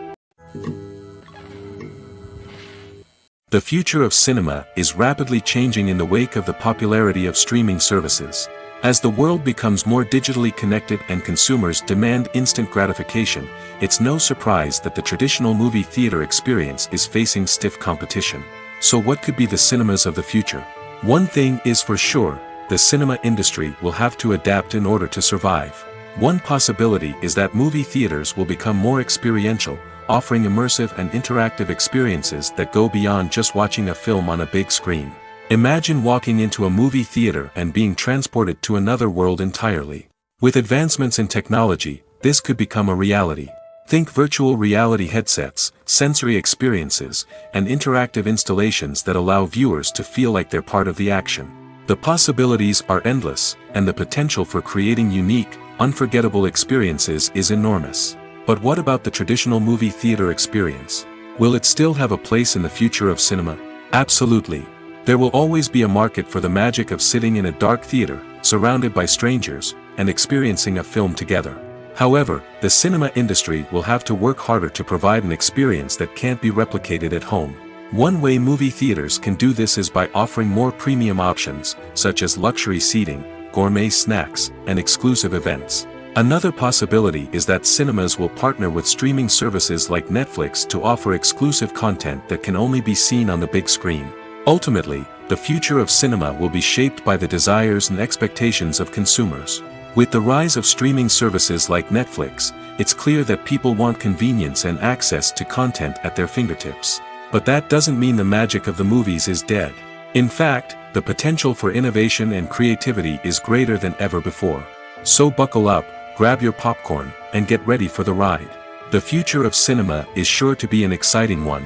The future of cinema is rapidly changing in the wake of the popularity of streaming services. As the world becomes more digitally connected and consumers demand instant gratification, it's no surprise that the traditional movie theater experience is facing stiff competition. So what could be the cinemas of the future? One thing is for sure, the cinema industry will have to adapt in order to survive. One possibility is that movie theaters will become more experiential, offering immersive and interactive experiences that go beyond just watching a film on a big screen. Imagine walking into a movie theater and being transported to another world entirely. With advancements in technology, this could become a reality. Think virtual reality headsets, sensory experiences, and interactive installations that allow viewers to feel like they're part of the action. The possibilities are endless, and the potential for creating unique, unforgettable experiences is enormous. But what about the traditional movie theater experience? Will it still have a place in the future of cinema? Absolutely. There will always be a market for the magic of sitting in a dark theater, surrounded by strangers, and experiencing a film together. However, the cinema industry will have to work harder to provide an experience that can't be replicated at home. One way movie theaters can do this is by offering more premium options, such as luxury seating, gourmet snacks, and exclusive events. Another possibility is that cinemas will partner with streaming services like Netflix to offer exclusive content that can only be seen on the big screen. Ultimately, the future of cinema will be shaped by the desires and expectations of consumers. With the rise of streaming services like Netflix, it's clear that people want convenience and access to content at their fingertips. But that doesn't mean the magic of the movies is dead. In fact, the potential for innovation and creativity is greater than ever before. So buckle up, grab your popcorn, and get ready for the ride. The future of cinema is sure to be an exciting one.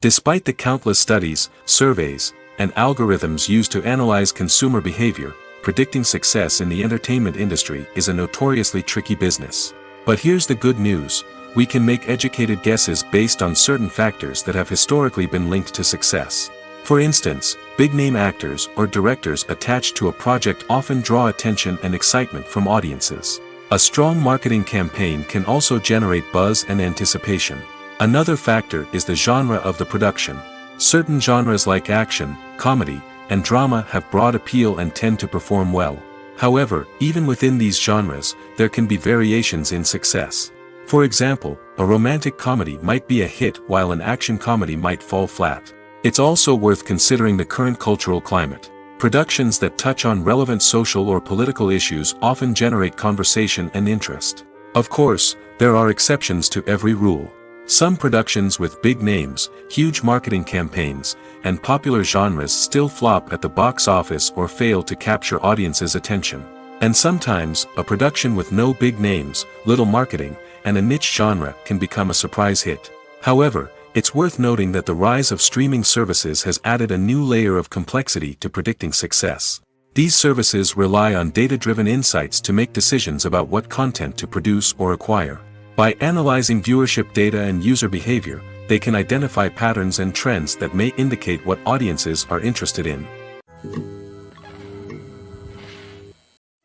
Despite the countless studies, surveys, and algorithms used to analyze consumer behavior, predicting success in the entertainment industry is a notoriously tricky business. But here's the good news: we can make educated guesses based on certain factors that have historically been linked to success. For instance, big-name actors or directors attached to a project often draw attention and excitement from audiences. A strong marketing campaign can also generate buzz and anticipation. Another factor is the genre of the production. Certain genres like action, comedy, and drama have broad appeal and tend to perform well. However, even within these genres, there can be variations in success. For example, a romantic comedy might be a hit while an action comedy might fall flat. It's also worth considering the current cultural climate. Productions that touch on relevant social or political issues often generate conversation and interest. Of course, there are exceptions to every rule. Some productions with big names, huge marketing campaigns, and popular genres still flop at the box office or fail to capture audiences' attention. And sometimes, a production with no big names, little marketing, and a niche genre can become a surprise hit. However, it's worth noting that the rise of streaming services has added a new layer of complexity to predicting success. These services rely on data-driven insights to make decisions about what content to produce or acquire. By analyzing viewership data and user behavior, they can identify patterns and trends that may indicate what audiences are interested in.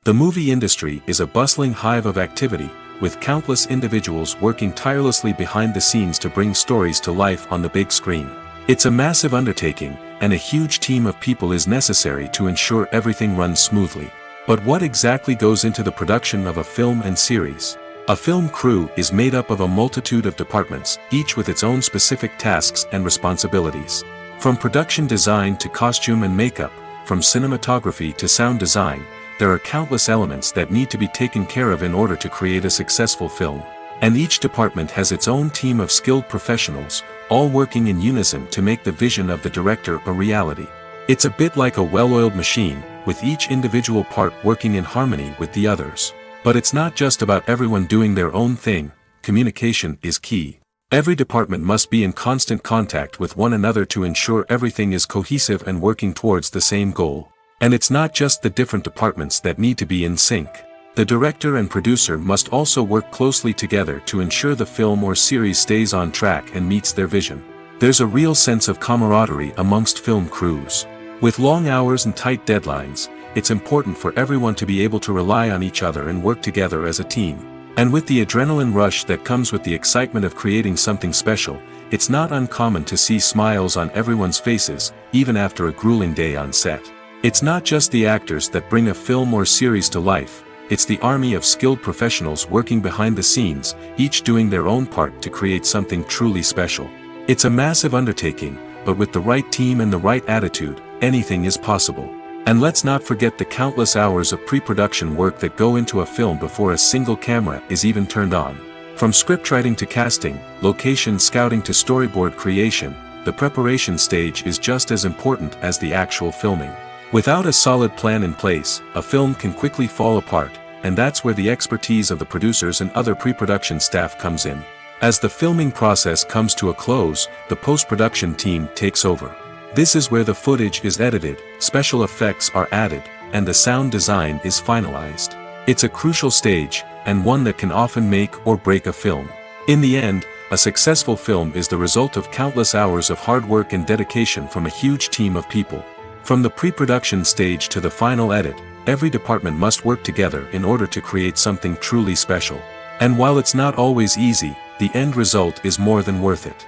The movie industry is a bustling hive of activity, with countless individuals working tirelessly behind the scenes to bring stories to life on the big screen. It's a massive undertaking, and a huge team of people is necessary to ensure everything runs smoothly. But what exactly goes into the production of a film and series? A film crew is made up of a multitude of departments, each with its own specific tasks and responsibilities. From production design to costume and makeup, from cinematography to sound design, there are countless elements that need to be taken care of in order to create a successful film. And each department has its own team of skilled professionals, all working in unison to make the vision of the director a reality. It's a bit like a well-oiled machine, with each individual part working in harmony with the others. But it's not just about everyone doing their own thing. Communication is key. Every department must be in constant contact with one another to ensure everything is cohesive and working towards the same goal. And it's not just the different departments that need to be in sync. The director and producer must also work closely together to ensure the film or series stays on track and meets their vision. There's a real sense of camaraderie amongst film crews. With long hours and tight deadlines, it's important for everyone to be able to rely on each other and work together as a team. And with the adrenaline rush that comes with the excitement of creating something special, it's not uncommon to see smiles on everyone's faces, even after a grueling day on set. It's not just the actors that bring a film or series to life, it's the army of skilled professionals working behind the scenes, each doing their own part to create something truly special. It's a massive undertaking, but with the right team and the right attitude, anything is possible. And let's not forget the countless hours of pre-production work that go into a film before a single camera is even turned on. From scriptwriting to casting, location scouting to storyboard creation, the preparation stage is just as important as the actual filming. Without a solid plan in place, a film can quickly fall apart, and that's where the expertise of the producers and other pre-production staff comes in. As the filming process comes to a close, the post-production team takes over. This is where the footage is edited, special effects are added, and the sound design is finalized. It's a crucial stage, and one that can often make or break a film. In the end, a successful film is the result of countless hours of hard work and dedication from a huge team of people. From the pre-production stage to the final edit, every department must work together in order to create something truly special. And while it's not always easy, the end result is more than worth it.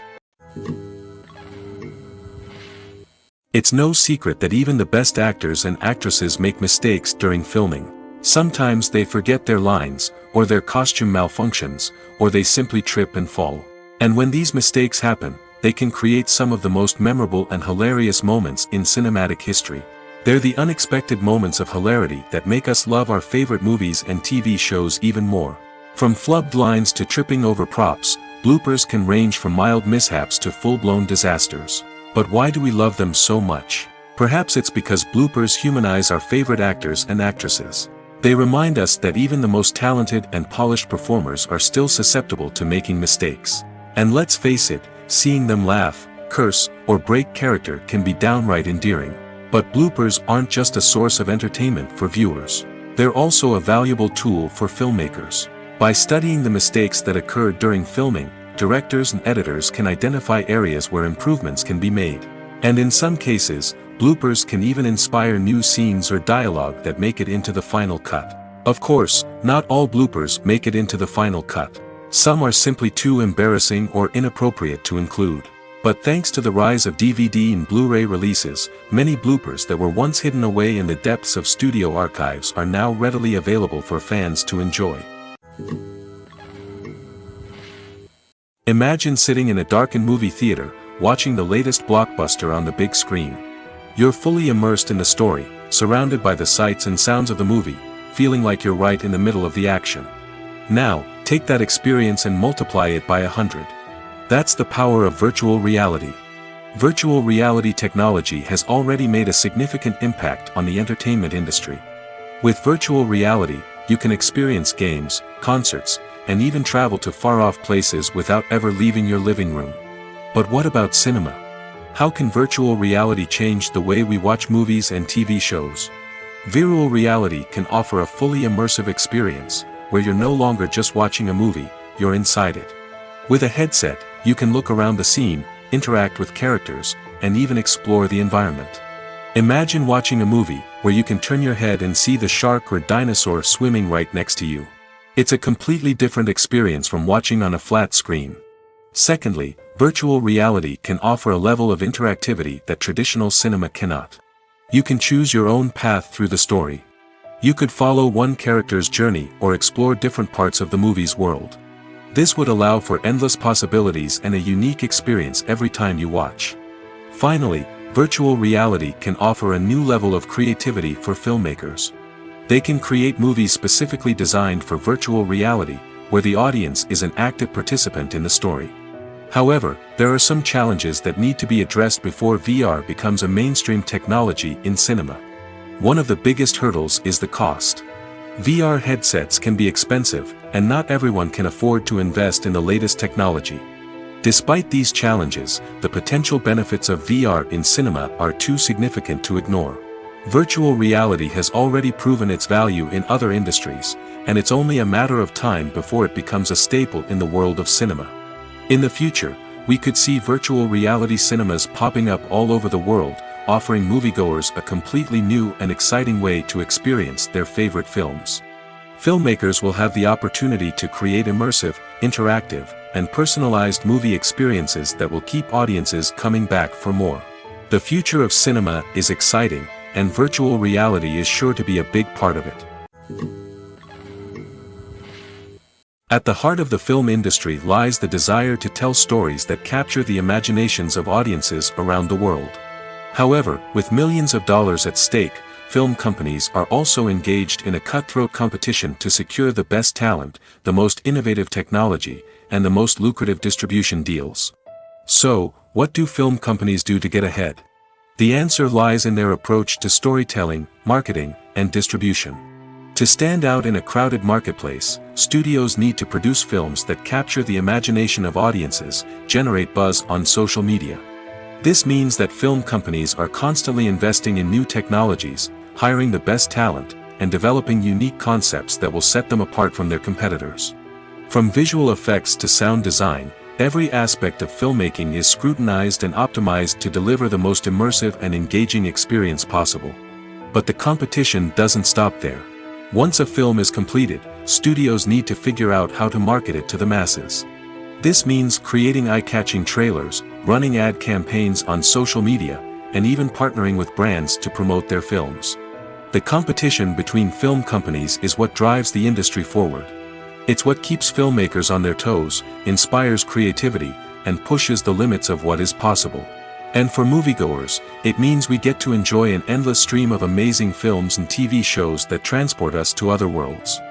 It's no secret that even the best actors and actresses make mistakes during filming. Sometimes they forget their lines, or their costume malfunctions, or they simply trip and fall. And when these mistakes happen, they can create some of the most memorable and hilarious moments in cinematic history. They're the unexpected moments of hilarity that make us love our favorite movies and TV shows even more. From flubbed lines to tripping over props, bloopers can range from mild mishaps to full-blown disasters. But why do we love them so much? Perhaps it's because bloopers humanize our favorite actors and actresses. They remind us that even the most talented and polished performers are still susceptible to making mistakes. And let's face it, seeing them laugh, curse, or break character can be downright endearing. But bloopers aren't just a source of entertainment for viewers. They're also a valuable tool for filmmakers. By studying the mistakes that occurred during filming, directors and editors can identify areas where improvements can be made. And in some cases, bloopers can even inspire new scenes or dialogue that make it into the final cut. Of course, not all bloopers make it into the final cut. Some are simply too embarrassing or inappropriate to include. But thanks to the rise of DVD and Blu-ray releases, many bloopers that were once hidden away in the depths of studio archives are now readily available for fans to enjoy. Imagine sitting in a darkened movie theater, watching the latest blockbuster on the big screen. You're fully immersed in the story, surrounded by the sights and sounds of the movie, feeling like you're right in the middle of the action. Now, take that experience and multiply it by 100. That's the power of virtual reality. Virtual reality technology has already made a significant impact on the entertainment industry. With virtual reality, you can experience games, concerts, and even travel to far-off places without ever leaving your living room. But what about cinema? How can virtual reality change the way we watch movies and TV shows? Virtual reality can offer a fully immersive experience, where you're no longer just watching a movie, you're inside it. With a headset, you can look around the scene, interact with characters, and even explore the environment. Imagine watching a movie where you can turn your head and see the shark or dinosaur swimming right next to you. It's a completely different experience from watching on a flat screen. Secondly, virtual reality can offer a level of interactivity that traditional cinema cannot. You can choose your own path through the story. You could follow one character's journey or explore different parts of the movie's world. This would allow for endless possibilities and a unique experience every time you watch. Finally, virtual reality can offer a new level of creativity for filmmakers. They can create movies specifically designed for virtual reality, where the audience is an active participant in the story. However, there are some challenges that need to be addressed before VR becomes a mainstream technology in cinema. One of the biggest hurdles is the cost. VR headsets can be expensive, and not everyone can afford to invest in the latest technology. Despite these challenges, the potential benefits of VR in cinema are too significant to ignore. Virtual reality has already proven its value in other industries, and it's only a matter of time before it becomes a staple in the world of cinema. In the future, we could see virtual reality cinemas popping up all over the world, offering moviegoers a completely new and exciting way to experience their favorite films. Filmmakers will have the opportunity to create immersive, interactive, and personalized movie experiences that will keep audiences coming back for more. The future of cinema is exciting, and virtual reality is sure to be a big part of it. At the heart of the film industry lies the desire to tell stories that capture the imaginations of audiences around the world. However, with millions of dollars at stake, film companies are also engaged in a cutthroat competition to secure the best talent, the most innovative technology, and the most lucrative distribution deals. So, what do film companies do to get ahead? The answer lies in their approach to storytelling, marketing, and distribution. To stand out in a crowded marketplace, studios need to produce films that capture the imagination of audiences, generate buzz on social media. This means that film companies are constantly investing in new technologies, hiring the best talent, and developing unique concepts that will set them apart from their competitors. From visual effects to sound design, every aspect of filmmaking is scrutinized and optimized to deliver the most immersive and engaging experience possible. But the competition doesn't stop there. Once a film is completed, studios need to figure out how to market it to the masses. This means creating eye-catching trailers, running ad campaigns on social media, and even partnering with brands to promote their films. The competition between film companies is what drives the industry forward. It's what keeps filmmakers on their toes, inspires creativity, and pushes the limits of what is possible. And for moviegoers, it means we get to enjoy an endless stream of amazing films and TV shows that transport us to other worlds.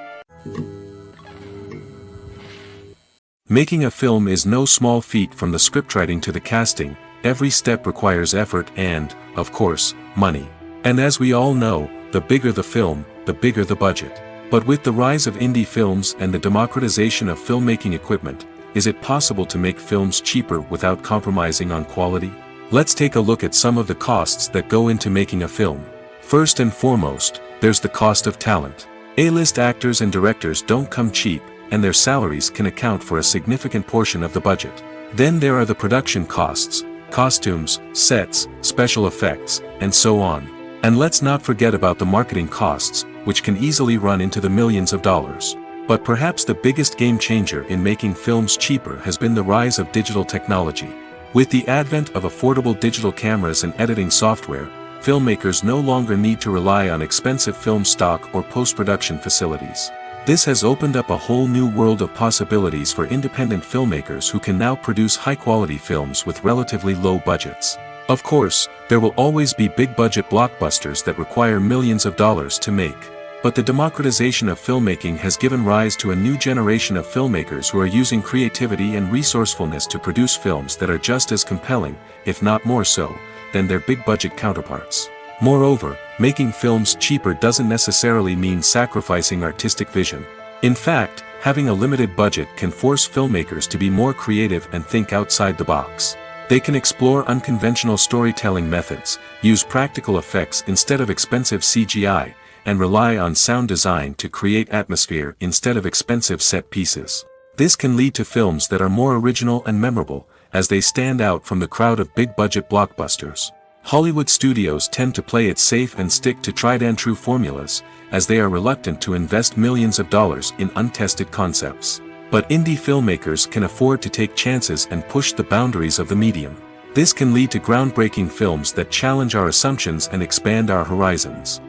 Making a film is no small feat. From the scriptwriting to the casting, every step requires effort and, of course, money. And as we all know, the bigger the film, the bigger the budget. But with the rise of indie films and the democratization of filmmaking equipment, is it possible to make films cheaper without compromising on quality? Let's take a look at some of the costs that go into making a film. First and foremost, there's the cost of talent. A-list actors and directors don't come cheap, and their salaries can account for a significant portion of the budget. Then there are the production costs, costumes, sets, special effects, and so on. And let's not forget about the marketing costs, which can easily run into the millions of dollars. But perhaps the biggest game changer in making films cheaper has been the rise of digital technology. With the advent of affordable digital cameras and editing software, filmmakers no longer need to rely on expensive film stock or post-production facilities. This has opened up a whole new world of possibilities for independent filmmakers who can now produce high-quality films with relatively low budgets. Of course, there will always be big-budget blockbusters that require millions of dollars to make. But the democratization of filmmaking has given rise to a new generation of filmmakers who are using creativity and resourcefulness to produce films that are just as compelling, if not more so, than their big-budget counterparts. Moreover, making films cheaper doesn't necessarily mean sacrificing artistic vision. In fact, having a limited budget can force filmmakers to be more creative and think outside the box. They can explore unconventional storytelling methods, use practical effects instead of expensive CGI, and rely on sound design to create atmosphere instead of expensive set pieces. This can lead to films that are more original and memorable, as they stand out from the crowd of big-budget blockbusters. Hollywood studios tend to play it safe and stick to tried-and-true formulas, as they are reluctant to invest millions of dollars in untested concepts. But indie filmmakers can afford to take chances and push the boundaries of the medium. This can lead to groundbreaking films that challenge our assumptions and expand our horizons.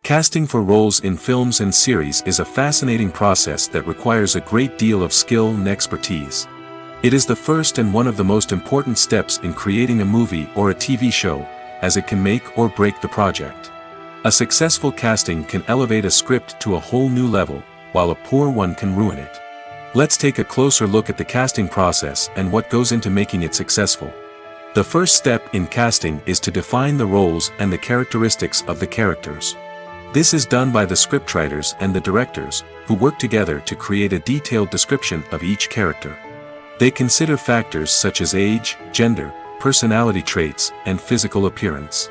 Casting for roles in films and series is a fascinating process that requires a great deal of skill and expertise. It is the first and one of the most important steps in creating a movie or a TV show, as it can make or break the project. A successful casting can elevate a script to a whole new level, while a poor one can ruin it. Let's take a closer look at the casting process and what goes into making it successful. The first step in casting is to define the roles and the characteristics of the characters. This is done by the scriptwriters and the directors, who work together to create a detailed description of each character. They consider factors such as age, gender, personality traits, and physical appearance.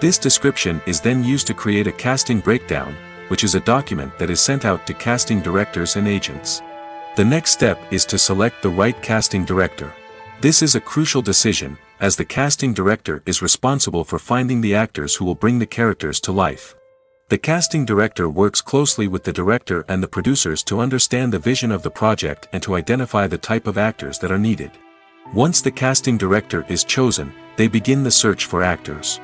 This description is then used to create a casting breakdown, which is a document that is sent out to casting directors and agents. The next step is to select the right casting director. This is a crucial decision, as the casting director is responsible for finding the actors who will bring the characters to life. The casting director works closely with the director and the producers to understand the vision of the project and to identify the type of actors that are needed. Once the casting director is chosen, they begin the search for actors.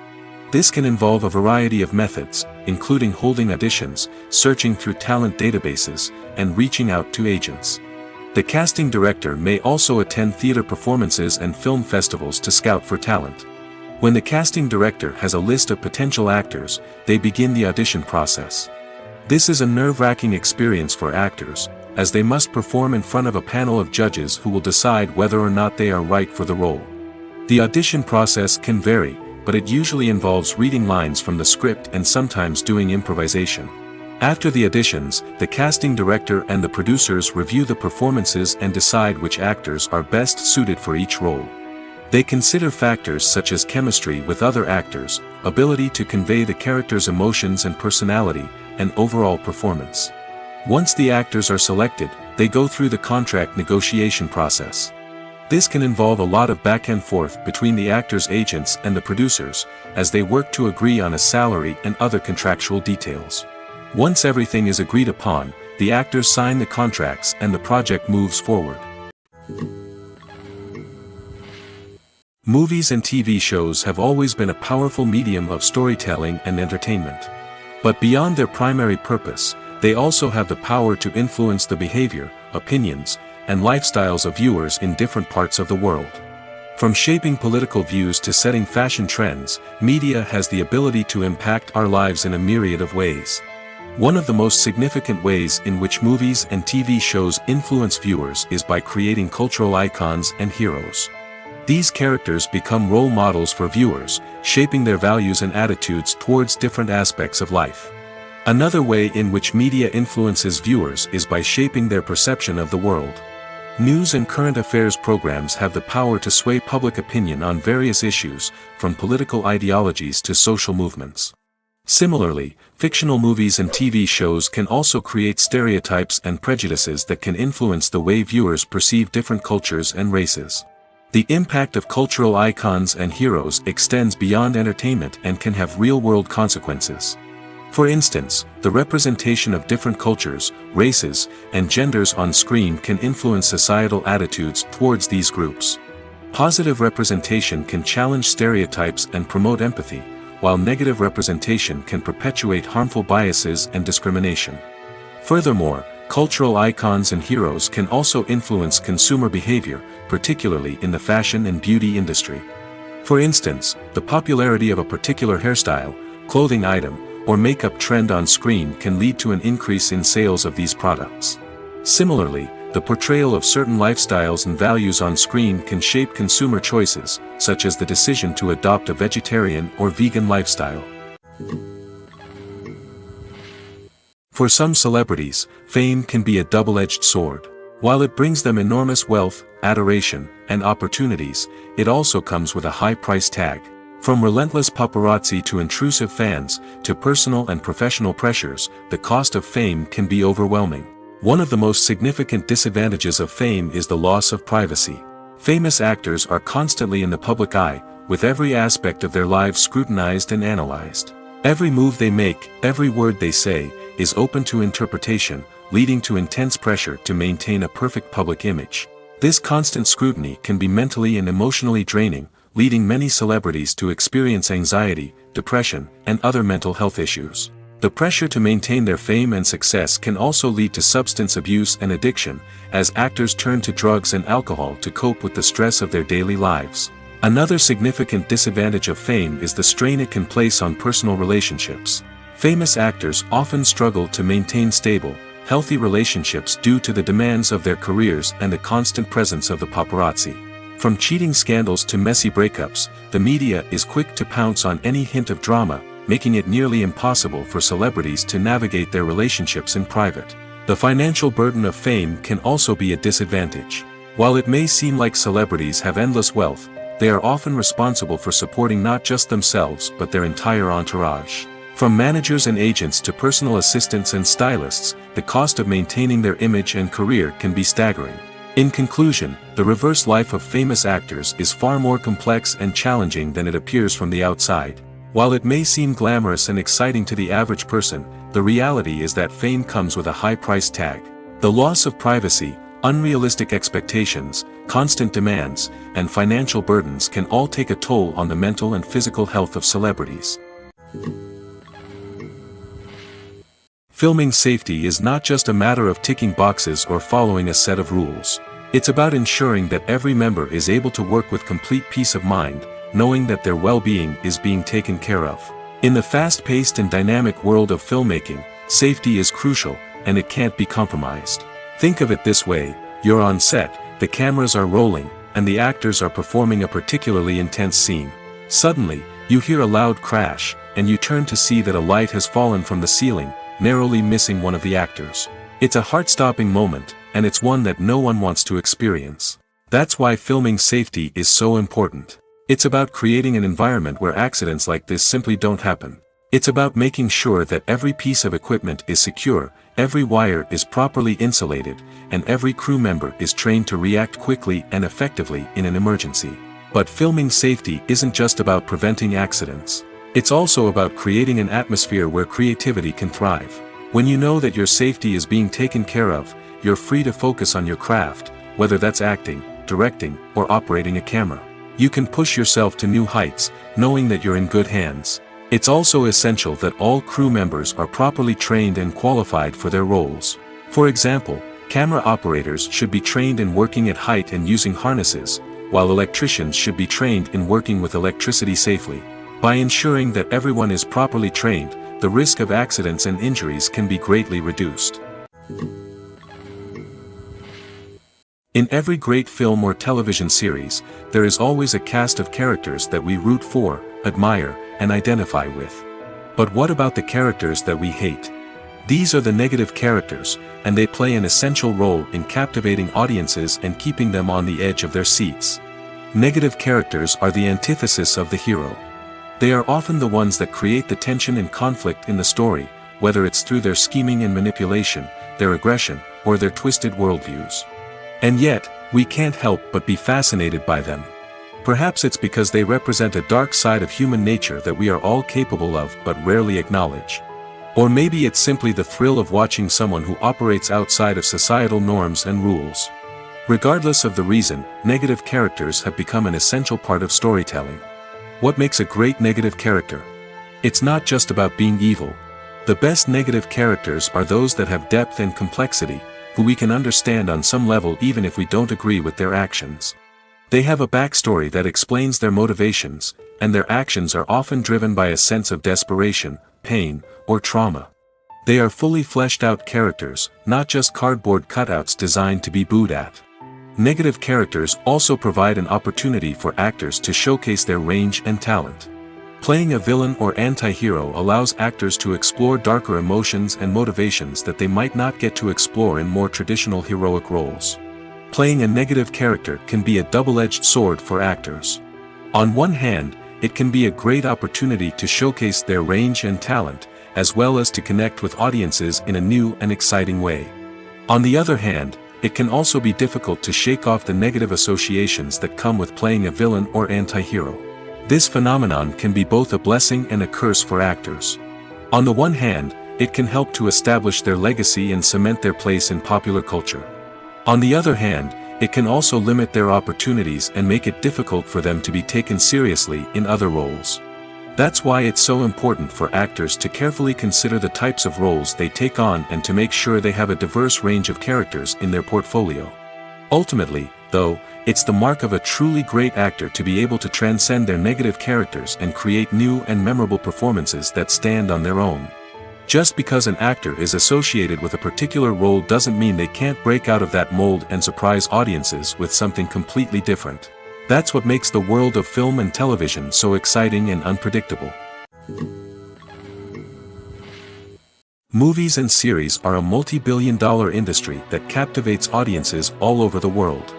This can involve a variety of methods, including holding auditions, searching through talent databases, and reaching out to agents. The casting director may also attend theater performances and film festivals to scout for talent. When the casting director has a list of potential actors, they begin the audition process. This is a nerve-wracking experience for actors, as they must perform in front of a panel of judges who will decide whether or not they are right for the role. The audition process can vary, but it usually involves reading lines from the script and sometimes doing improvisation. After the auditions, the casting director and the producers review the performances and decide which actors are best suited for each role. They consider factors such as chemistry with other actors, ability to convey the character's emotions and personality, and overall performance. Once the actors are selected, they go through the contract negotiation process. This can involve a lot of back and forth between the actors' agents and the producers, as they work to agree on a salary and other contractual details. Once everything is agreed upon, the actors sign the contracts and the project moves forward. Movies and TV shows have always been a powerful medium of storytelling and entertainment. But beyond their primary purpose, they also have the power to influence the behavior, opinions, and lifestyles of viewers in different parts of the world. From shaping political views to setting fashion trends, media has the ability to impact our lives in a myriad of ways. One of the most significant ways in which movies and TV shows influence viewers is by creating cultural icons and heroes. These characters become role models for viewers, shaping their values and attitudes towards different aspects of life. Another way in which media influences viewers is by shaping their perception of the world. News and current affairs programs have the power to sway public opinion on various issues, from political ideologies to social movements. Similarly, fictional movies and TV shows can also create stereotypes and prejudices that can influence the way viewers perceive different cultures and races. The impact of cultural icons and heroes extends beyond entertainment and can have real-world consequences. For instance, the representation of different cultures, races, and genders on screen can influence societal attitudes towards these groups. Positive representation can challenge stereotypes and promote empathy, while negative representation can perpetuate harmful biases and discrimination. Furthermore, cultural icons and heroes can also influence consumer behavior, particularly in the fashion and beauty industry. For instance, the popularity of a particular hairstyle, clothing item, or makeup trend on screen can lead to an increase in sales of these products. Similarly, the portrayal of certain lifestyles and values on screen can shape consumer choices, such as the decision to adopt a vegetarian or vegan lifestyle. For some celebrities, fame can be a double-edged sword. While it brings them enormous wealth, adoration, and opportunities, it also comes with a high price tag. From relentless paparazzi to intrusive fans, to personal and professional pressures, the cost of fame can be overwhelming. One of the most significant disadvantages of fame is the loss of privacy. Famous actors are constantly in the public eye, with every aspect of their lives scrutinized and analyzed. Every move they make, every word they say, is open to interpretation, leading to intense pressure to maintain a perfect public image. This constant scrutiny can be mentally and emotionally draining, leading many celebrities to experience anxiety, depression, and other mental health issues. The pressure to maintain their fame and success can also lead to substance abuse and addiction, as actors turn to drugs and alcohol to cope with the stress of their daily lives. Another significant disadvantage of fame is the strain it can place on personal relationships. Famous actors often struggle to maintain stable, healthy relationships due to the demands of their careers and the constant presence of the paparazzi. From cheating scandals to messy breakups, the media is quick to pounce on any hint of drama, making it nearly impossible for celebrities to navigate their relationships in private. The financial burden of fame can also be a disadvantage. While it may seem like celebrities have endless wealth, they are often responsible for supporting not just themselves but their entire entourage. From managers and agents to personal assistants and stylists, the cost of maintaining their image and career can be staggering. In conclusion, the reverse life of famous actors is far more complex and challenging than it appears from the outside. While it may seem glamorous and exciting to the average person, the reality is that fame comes with a high price tag. The loss of privacy, unrealistic expectations, constant demands, and financial burdens can all take a toll on the mental and physical health of celebrities. Filming safety is not just a matter of ticking boxes or following a set of rules. It's about ensuring that every member is able to work with complete peace of mind, knowing that their well-being is being taken care of. In the fast-paced and dynamic world of filmmaking, safety is crucial, and it can't be compromised. Think of it this way: you're on set, the cameras are rolling, and the actors are performing a particularly intense scene. Suddenly, you hear a loud crash, and you turn to see that a light has fallen from the ceiling, narrowly missing one of the actors. It's a heart-stopping moment, and it's one that no one wants to experience. That's why filming safety is so important. It's about creating an environment where accidents like this simply don't happen. It's about making sure that every piece of equipment is secure, every wire is properly insulated, and every crew member is trained to react quickly and effectively in an emergency. But filming safety isn't just about preventing accidents. It's also about creating an atmosphere where creativity can thrive. When you know that your safety is being taken care of, you're free to focus on your craft, whether that's acting, directing, or operating a camera. You can push yourself to new heights, knowing that you're in good hands. It's also essential that all crew members are properly trained and qualified for their roles. For example, camera operators should be trained in working at height and using harnesses, while electricians should be trained in working with electricity safely. By ensuring that everyone is properly trained, the risk of accidents and injuries can be greatly reduced. In every great film or television series, there is always a cast of characters that we root for, admire, and identify with. But what about the characters that we hate? These are the negative characters, and they play an essential role in captivating audiences and keeping them on the edge of their seats. Negative characters are the antithesis of the hero. They are often the ones that create the tension and conflict in the story, whether it's through their scheming and manipulation, their aggression, or their twisted worldviews. And yet, we can't help but be fascinated by them. Perhaps it's because they represent a dark side of human nature that we are all capable of but rarely acknowledge. Or maybe it's simply the thrill of watching someone who operates outside of societal norms and rules. Regardless of the reason, negative characters have become an essential part of storytelling. What makes a great negative character? It's not just about being evil. The best negative characters are those that have depth and complexity, who we can understand on some level even if we don't agree with their actions. They have a backstory that explains their motivations, and their actions are often driven by a sense of desperation, pain, or trauma. They are fully fleshed out characters, not just cardboard cutouts designed to be booed at. Negative characters also provide an opportunity for actors to showcase their range and talent. Playing a villain or anti-hero allows actors to explore darker emotions and motivations that they might not get to explore in more traditional heroic roles. Playing a negative character can be a double-edged sword for actors. On one hand, it can be a great opportunity to showcase their range and talent, as well as to connect with audiences in a new and exciting way. On the other hand, it can also be difficult to shake off the negative associations that come with playing a villain or anti-hero. This phenomenon can be both a blessing and a curse for actors. On the one hand, it can help to establish their legacy and cement their place in popular culture. On the other hand, it can also limit their opportunities and make it difficult for them to be taken seriously in other roles. That's why it's so important for actors to carefully consider the types of roles they take on and to make sure they have a diverse range of characters in their portfolio. Ultimately, though, it's the mark of a truly great actor to be able to transcend their negative characters and create new and memorable performances that stand on their own. Just because an actor is associated with a particular role doesn't mean they can't break out of that mold and surprise audiences with something completely different. That's what makes the world of film and television so exciting and unpredictable. Movies and series are a multi-billion-dollar industry that captivates audiences all over the world.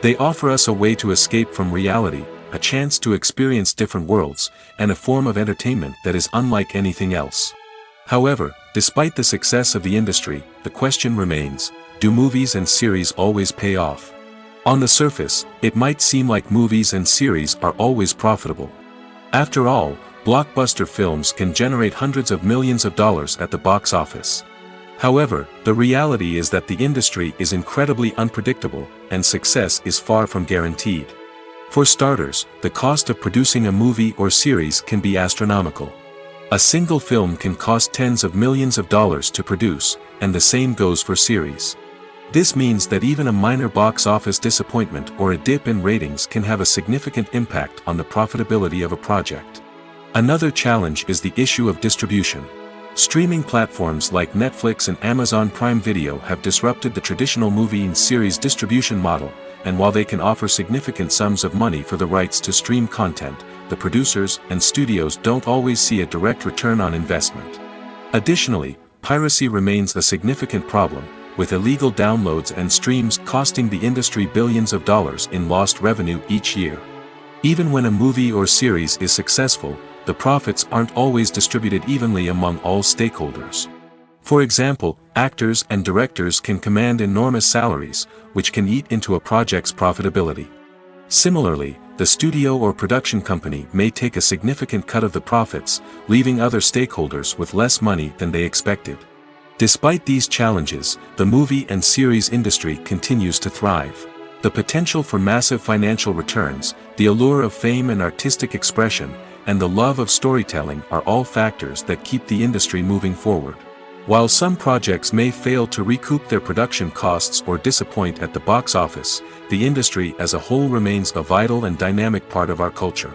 They offer us a way to escape from reality, a chance to experience different worlds, and a form of entertainment that is unlike anything else. However, despite the success of the industry, the question remains, do movies and series always pay off? On the surface, it might seem like movies and series are always profitable. After all, blockbuster films can generate hundreds of millions of dollars at the box office. However, the reality is that the industry is incredibly unpredictable, and success is far from guaranteed. For starters, the cost of producing a movie or series can be astronomical. A single film can cost tens of millions of dollars to produce, and the same goes for series. This means that even a minor box office disappointment or a dip in ratings can have a significant impact on the profitability of a project. Another challenge is the issue of distribution. Streaming platforms like Netflix and Amazon Prime Video have disrupted the traditional movie and series distribution model, and while they can offer significant sums of money for the rights to stream content, the producers and studios don't always see a direct return on investment. Additionally, piracy remains a significant problem, with illegal downloads and streams costing the industry billions of dollars in lost revenue each year. Even when a movie or series is successful, the profits aren't always distributed evenly among all stakeholders. For example, actors and directors can command enormous salaries, which can eat into a project's profitability. Similarly, the studio or production company may take a significant cut of the profits, leaving other stakeholders with less money than they expected. Despite these challenges, the movie and series industry continues to thrive. The potential for massive financial returns, the allure of fame and artistic expression, and the love of storytelling are all factors that keep the industry moving forward. While some projects may fail to recoup their production costs or disappoint at the box office, the industry as a whole remains a vital and dynamic part of our culture.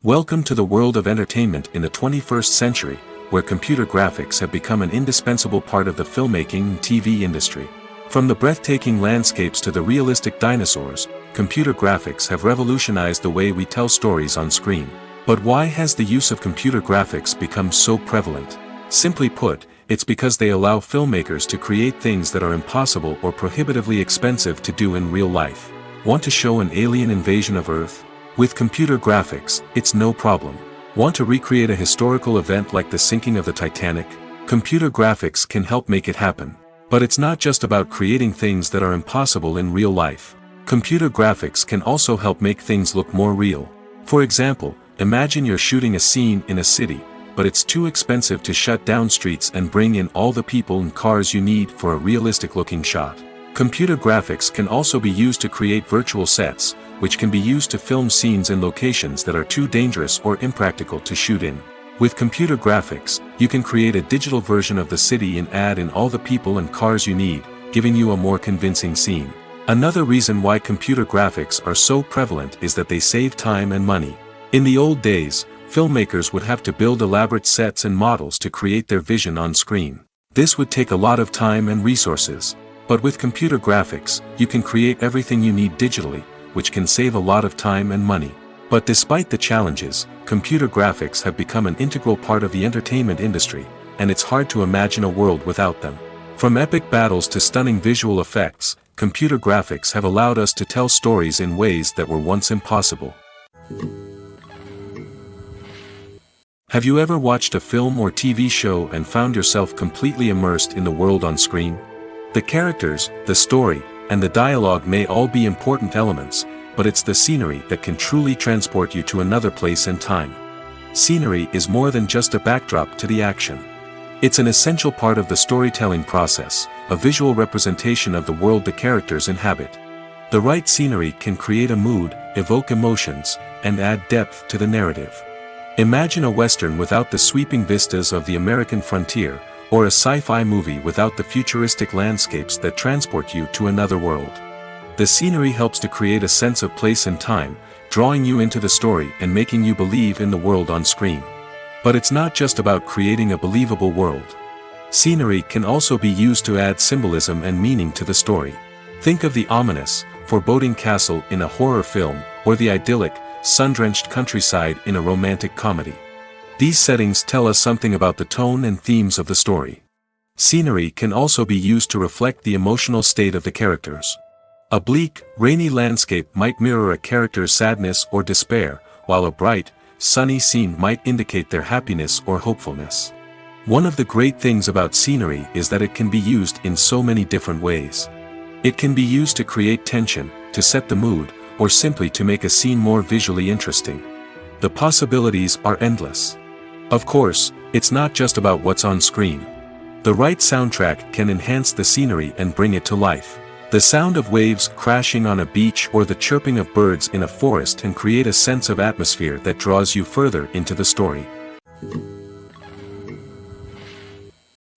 Welcome to the world of entertainment in the 21st century, where computer graphics have become an indispensable part of the filmmaking and TV industry. From the breathtaking landscapes to the realistic dinosaurs, computer graphics have revolutionized the way we tell stories on screen. But why has the use of computer graphics become so prevalent? Simply put, it's because they allow filmmakers to create things that are impossible or prohibitively expensive to do in real life. Want to show an alien invasion of Earth? With computer graphics, it's no problem. Want to recreate a historical event like the sinking of the Titanic? Computer graphics can help make it happen. But it's not just about creating things that are impossible in real life. Computer graphics can also help make things look more real. For example, imagine you're shooting a scene in a city, but it's too expensive to shut down streets and bring in all the people and cars you need for a realistic-looking shot. Computer graphics can also be used to create virtual sets, which can be used to film scenes in locations that are too dangerous or impractical to shoot in. With computer graphics, you can create a digital version of the city and add in all the people and cars you need, giving you a more convincing scene. Another reason why computer graphics are so prevalent is that they save time and money. In the old days, filmmakers would have to build elaborate sets and models to create their vision on screen. This would take a lot of time and resources. But with computer graphics, you can create everything you need digitally, which can save a lot of time and money. But despite the challenges, computer graphics have become an integral part of the entertainment industry, and it's hard to imagine a world without them. From epic battles to stunning visual effects, computer graphics have allowed us to tell stories in ways that were once impossible. Have you ever watched a film or TV show and found yourself completely immersed in the world on screen? The characters, the story, and the dialogue may all be important elements, but it's the scenery that can truly transport you to another place and time. Scenery is more than just a backdrop to the action. It's an essential part of the storytelling process, a visual representation of the world the characters inhabit. The right scenery can create a mood, evoke emotions, and add depth to the narrative. Imagine a Western without the sweeping vistas of the American frontier, or a sci-fi movie without the futuristic landscapes that transport you to another world. The scenery helps to create a sense of place and time, drawing you into the story and making you believe in the world on screen. But it's not just about creating a believable world. Scenery can also be used to add symbolism and meaning to the story. Think of the ominous, foreboding castle in a horror film, or the idyllic, sun-drenched countryside in a romantic comedy. These settings tell us something about the tone and themes of the story. Scenery can also be used to reflect the emotional state of the characters. A bleak, rainy landscape might mirror a character's sadness or despair, while a bright, sunny scene might indicate their happiness or hopefulness. One of the great things about scenery is that it can be used in so many different ways. It can be used to create tension, to set the mood, or simply to make a scene more visually interesting. The possibilities are endless. Of course, it's not just about what's on screen. The right soundtrack can enhance the scenery and bring it to life. The sound of waves crashing on a beach or the chirping of birds in a forest can create a sense of atmosphere that draws you further into the story.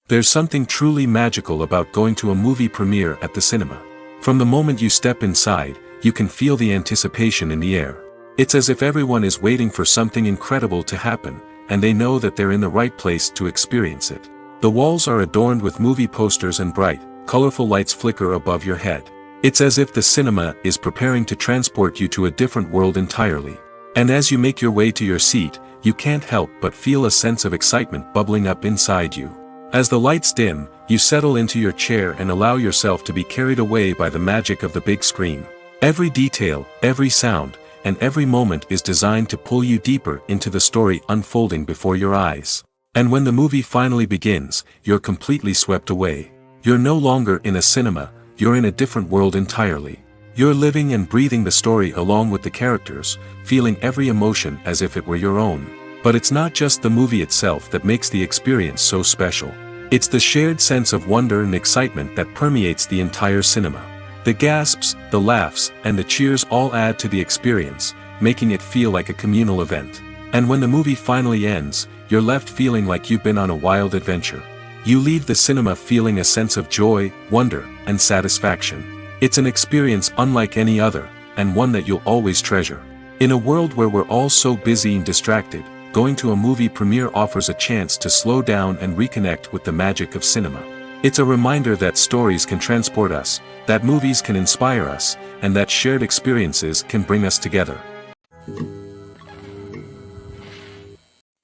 There's something truly magical about going to a movie premiere at the cinema. From the moment you step inside, you can feel the anticipation in the air. It's as if everyone is waiting for something incredible to happen, and they know that they're in the right place to experience it. The walls are adorned with movie posters and bright, colorful lights flicker above your head. It's as if the cinema is preparing to transport you to a different world entirely. And as you make your way to your seat, you can't help but feel a sense of excitement bubbling up inside you. As the lights dim, you settle into your chair and allow yourself to be carried away by the magic of the big screen. Every detail, every sound, and every moment is designed to pull you deeper into the story unfolding before your eyes. And when the movie finally begins, you're completely swept away. You're no longer in a cinema, you're in a different world entirely. You're living and breathing the story along with the characters, feeling every emotion as if it were your own. But it's not just the movie itself that makes the experience so special. It's the shared sense of wonder and excitement that permeates the entire cinema. The gasps, the laughs, and the cheers all add to the experience, making it feel like a communal event. And when the movie finally ends, you're left feeling like you've been on a wild adventure. You leave the cinema feeling a sense of joy, wonder, and satisfaction. It's an experience unlike any other, and one that you'll always treasure. In a world where we're all so busy and distracted, going to a movie premiere offers a chance to slow down and reconnect with the magic of cinema. It's a reminder that stories can transport us, that movies can inspire us, and that shared experiences can bring us together.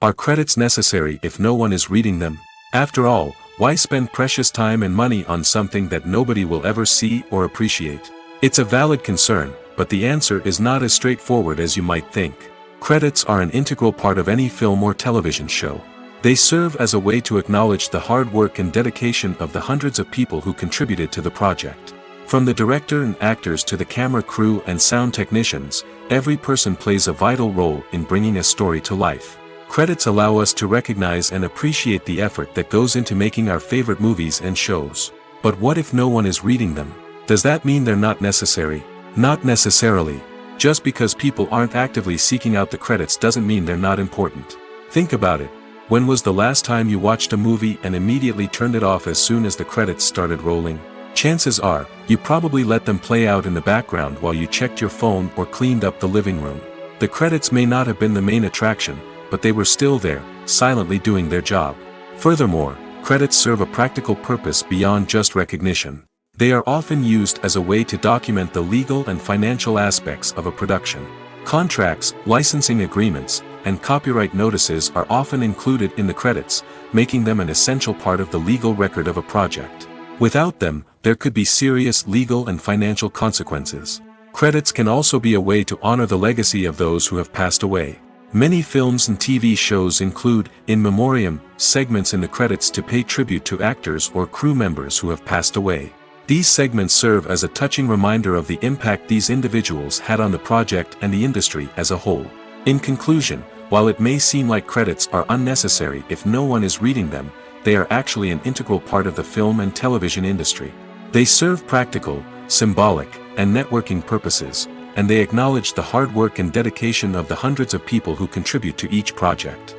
Are credits necessary if no one is reading them? After all, why spend precious time and money on something that nobody will ever see or appreciate? It's a valid concern, but the answer is not as straightforward as you might think. Credits are an integral part of any film or television show. They serve as a way to acknowledge the hard work and dedication of the hundreds of people who contributed to the project. From the director and actors to the camera crew and sound technicians, every person plays a vital role in bringing a story to life. Credits allow us to recognize and appreciate the effort that goes into making our favorite movies and shows. But what if no one is reading them? Does that mean they're not necessary? Not necessarily. Just because people aren't actively seeking out the credits doesn't mean they're not important. Think about it. When was the last time you watched a movie and immediately turned it off as soon as the credits started rolling? Chances are, you probably let them play out in the background while you checked your phone or cleaned up the living room. The credits may not have been the main attraction, but they were still there, silently doing their job. Furthermore, credits serve a practical purpose beyond just recognition. They are often used as a way to document the legal and financial aspects of a production. Contracts, licensing agreements, and copyright notices are often included in the credits, making them an essential part of the legal record of a project. Without them, there could be serious legal and financial consequences. Credits can also be a way to honor the legacy of those who have passed away. Many films and TV shows include, in memoriam, segments in the credits to pay tribute to actors or crew members who have passed away. These segments serve as a touching reminder of the impact these individuals had on the project and the industry as a whole. In conclusion, while it may seem like credits are unnecessary if no one is reading them, they are actually an integral part of the film and television industry. They serve practical, symbolic, and networking purposes, and they acknowledge the hard work and dedication of the hundreds of people who contribute to each project.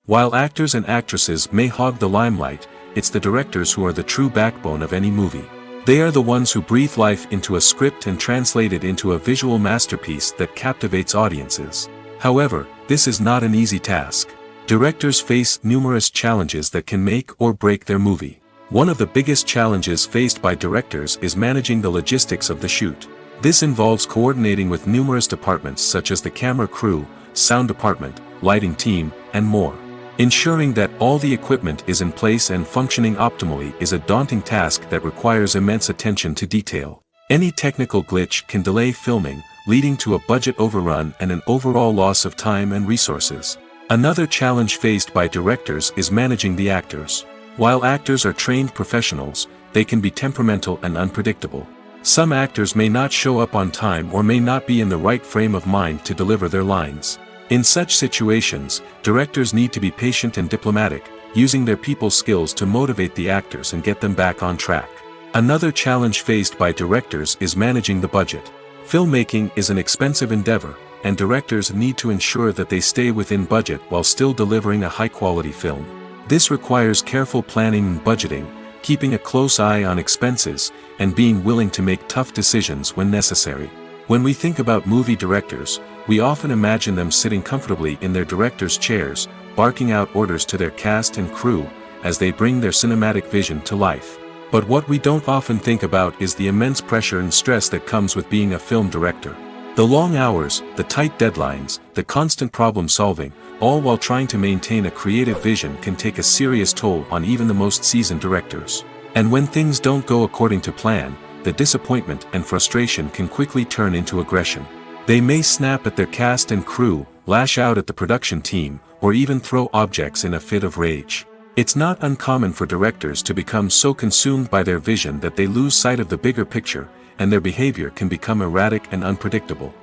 While actors and actresses may hog the limelight, it's the directors who are the true backbone of any movie. They are the ones who breathe life into a script and translate it into a visual masterpiece that captivates audiences. However, this is not an easy task. Directors face numerous challenges that can make or break their movie. One of the biggest challenges faced by directors is managing the logistics of the shoot. This involves coordinating with numerous departments such as the camera crew, sound department, lighting team, and more. Ensuring that all the equipment is in place and functioning optimally is a daunting task that requires immense attention to detail. Any technical glitch can delay filming, leading to a budget overrun and an overall loss of time and resources. Another challenge faced by directors is managing the actors. While actors are trained professionals, they can be temperamental and unpredictable. Some actors may not show up on time or may not be in the right frame of mind to deliver their lines. In such situations, directors need to be patient and diplomatic, using their people skills to motivate the actors and get them back on track. Another challenge faced by directors is managing the budget. Filmmaking is an expensive endeavor, and directors need to ensure that they stay within budget while still delivering a high-quality film. This requires careful planning and budgeting, keeping a close eye on expenses, and being willing to make tough decisions when necessary. When we think about movie directors, we often imagine them sitting comfortably in their director's chairs, barking out orders to their cast and crew, as they bring their cinematic vision to life. But what we don't often think about is the immense pressure and stress that comes with being a film director. The long hours, the tight deadlines, the constant problem solving, all while trying to maintain a creative vision can take a serious toll on even the most seasoned directors. And when things don't go according to plan, the disappointment and frustration can quickly turn into aggression. They may snap at their cast and crew, lash out at the production team, or even throw objects in a fit of rage. It's not uncommon for directors to become so consumed by their vision that they lose sight of the bigger picture, and their behavior can become erratic and unpredictable.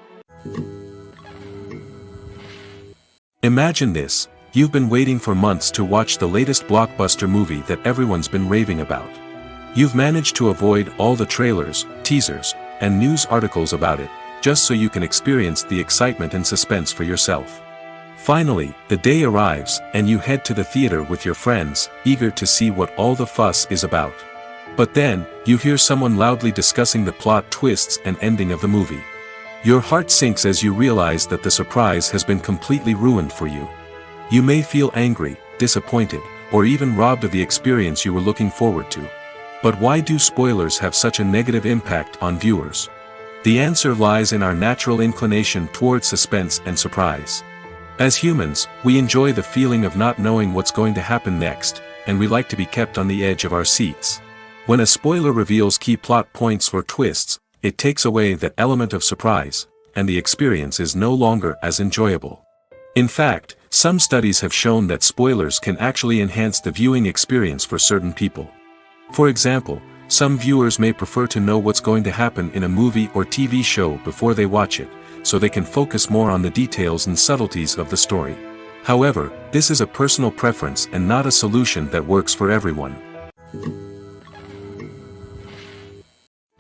Imagine this: you've been waiting for months to watch the latest blockbuster movie that everyone's been raving about. You've managed to avoid all the trailers, teasers, and news articles about it, just so you can experience the excitement and suspense for yourself. Finally, the day arrives, and you head to the theater with your friends, eager to see what all the fuss is about. But then, you hear someone loudly discussing the plot twists and ending of the movie. Your heart sinks as you realize that the surprise has been completely ruined for you. You may feel angry, disappointed, or even robbed of the experience you were looking forward to. But why do spoilers have such a negative impact on viewers? The answer lies in our natural inclination towards suspense and surprise. As humans, we enjoy the feeling of not knowing what's going to happen next, and we like to be kept on the edge of our seats. When a spoiler reveals key plot points or twists, it takes away that element of surprise, and the experience is no longer as enjoyable. In fact, some studies have shown that spoilers can actually enhance the viewing experience for certain people. For example, some viewers may prefer to know what's going to happen in a movie or TV show before they watch it, so they can focus more on the details and subtleties of the story. However, this is a personal preference and not a solution that works for everyone.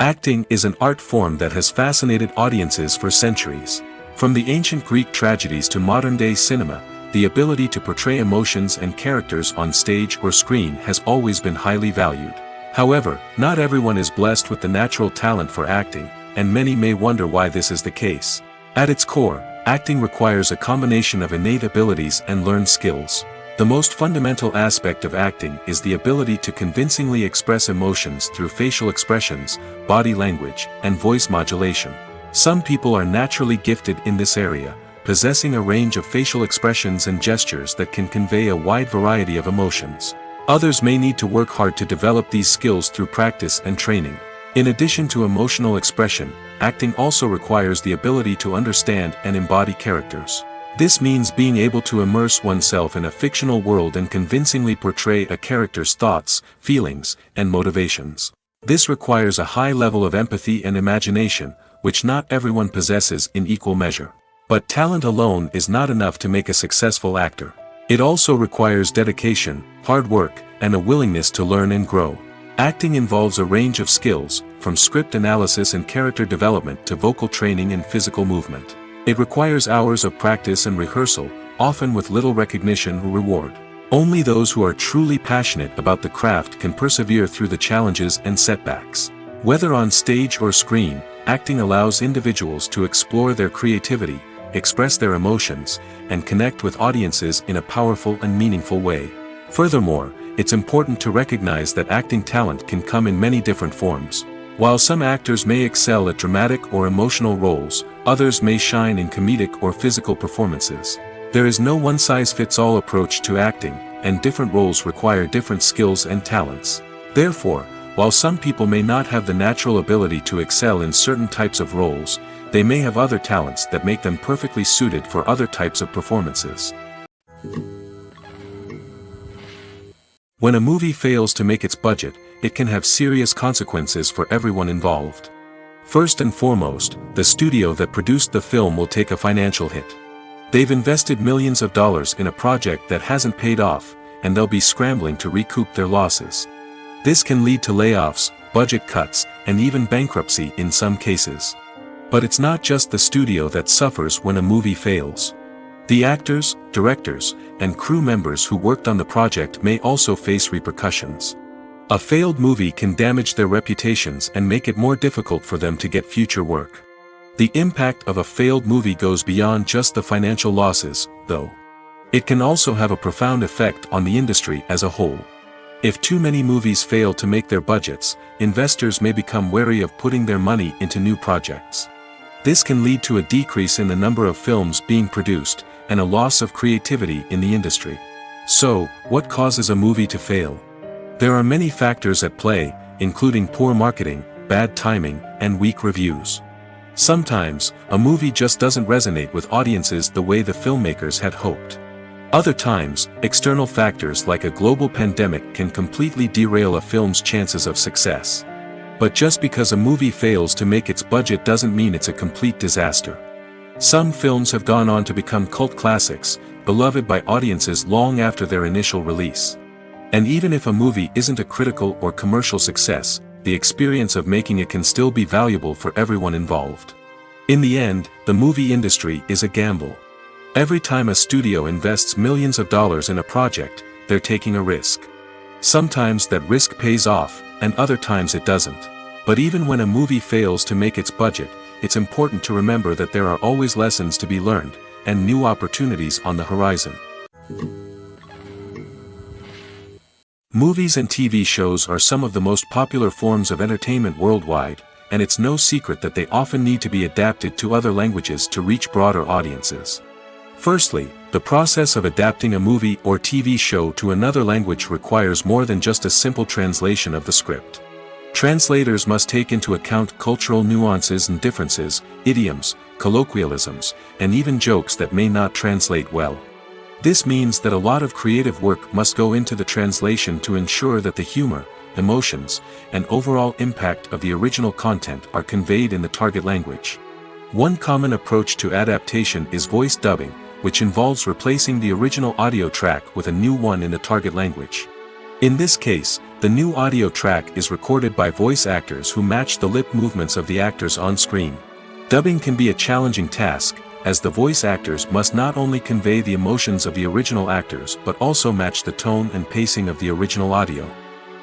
Acting is an art form that has fascinated audiences for centuries. From the ancient Greek tragedies to modern-day cinema, the ability to portray emotions and characters on stage or screen has always been highly valued. However, not everyone is blessed with the natural talent for acting, and many may wonder why this is the case. At its core, acting requires a combination of innate abilities and learned skills. The most fundamental aspect of acting is the ability to convincingly express emotions through facial expressions, body language, and voice modulation. Some people are naturally gifted in this area, possessing a range of facial expressions and gestures that can convey a wide variety of emotions. Others may need to work hard to develop these skills through practice and training. In addition to emotional expression, acting also requires the ability to understand and embody characters. This means being able to immerse oneself in a fictional world and convincingly portray a character's thoughts, feelings, and motivations. This requires a high level of empathy and imagination, which not everyone possesses in equal measure. But talent alone is not enough to make a successful actor. It also requires dedication, hard work, and a willingness to learn and grow. Acting involves a range of skills, from script analysis and character development to vocal training and physical movement. It requires hours of practice and rehearsal, often with little recognition or reward. Only those who are truly passionate about the craft can persevere through the challenges and setbacks. Whether on stage or screen, acting allows individuals to explore their creativity, express their emotions, and connect with audiences in a powerful and meaningful way. Furthermore, it's important to recognize that acting talent can come in many different forms. While some actors may excel at dramatic or emotional roles, others may shine in comedic or physical performances. There is no one-size-fits-all approach to acting, and different roles require different skills and talents. Therefore, while some people may not have the natural ability to excel in certain types of roles, they may have other talents that make them perfectly suited for other types of performances. When a movie fails to make its budget, it can have serious consequences for everyone involved. First and foremost, the studio that produced the film will take a financial hit. They've invested millions of dollars in a project that hasn't paid off, and they'll be scrambling to recoup their losses. This can lead to layoffs, budget cuts, and even bankruptcy in some cases. But it's not just the studio that suffers when a movie fails. The actors, directors, and crew members who worked on the project may also face repercussions. A failed movie can damage their reputations and make it more difficult for them to get future work. The impact of a failed movie goes beyond just the financial losses, though. It can also have a profound effect on the industry as a whole. If too many movies fail to make their budgets, investors may become wary of putting their money into new projects. This can lead to a decrease in the number of films being produced, and a loss of creativity in the industry. So, what causes a movie to fail? There are many factors at play, including poor marketing, bad timing, and weak reviews. Sometimes, a movie just doesn't resonate with audiences the way the filmmakers had hoped. Other times, external factors like a global pandemic can completely derail a film's chances of success. But just because a movie fails to make its budget doesn't mean it's a complete disaster. Some films have gone on to become cult classics, beloved by audiences long after their initial release. And even if a movie isn't a critical or commercial success, the experience of making it can still be valuable for everyone involved. In the end, the movie industry is a gamble. Every time a studio invests millions of dollars in a project, they're taking a risk. Sometimes that risk pays off, and other times it doesn't. But even when a movie fails to make its budget, it's important to remember that there are always lessons to be learned, and new opportunities on the horizon. Movies and TV shows are some of the most popular forms of entertainment worldwide, and it's no secret that they often need to be adapted to other languages to reach broader audiences. Firstly, the process of adapting a movie or TV show to another language requires more than just a simple translation of the script. Translators must take into account cultural nuances and differences, idioms, colloquialisms, and even jokes that may not translate well. This means that a lot of creative work must go into the translation to ensure that the humor, emotions, and overall impact of the original content are conveyed in the target language. One common approach to adaptation is voice dubbing, which involves replacing the original audio track with a new one in the target language. In this case, the new audio track is recorded by voice actors who match the lip movements of the actors on screen. Dubbing can be a challenging task, as the voice actors must not only convey the emotions of the original actors but also match the tone and pacing of the original audio.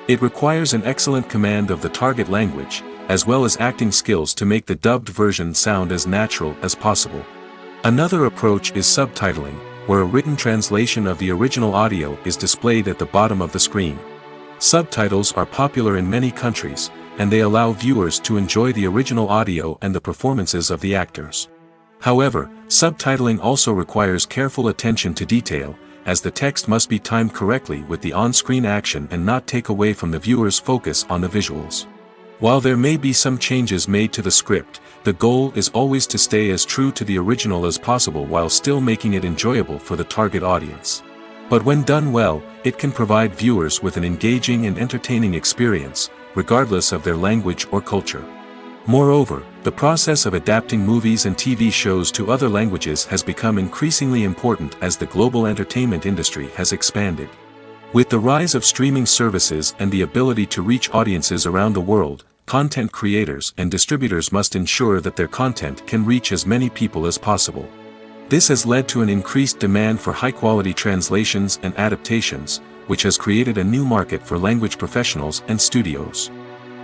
It requires an excellent command of the target language, as well as acting skills to make the dubbed version sound as natural as possible. Another approach is subtitling, where a written translation of the original audio is displayed at the bottom of the screen. Subtitles are popular in many countries, and they allow viewers to enjoy the original audio and the performances of the actors. However, subtitling also requires careful attention to detail, as the text must be timed correctly with the on-screen action and not take away from the viewer's focus on the visuals. While there may be some changes made to the script, the goal is always to stay as true to the original as possible while still making it enjoyable for the target audience. But when done well, it can provide viewers with an engaging and entertaining experience, regardless of their language or culture. Moreover, the process of adapting movies and TV shows to other languages has become increasingly important as the global entertainment industry has expanded. With the rise of streaming services and the ability to reach audiences around the world, content creators and distributors must ensure that their content can reach as many people as possible. This has led to an increased demand for high-quality translations and adaptations, which has created a new market for language professionals and studios.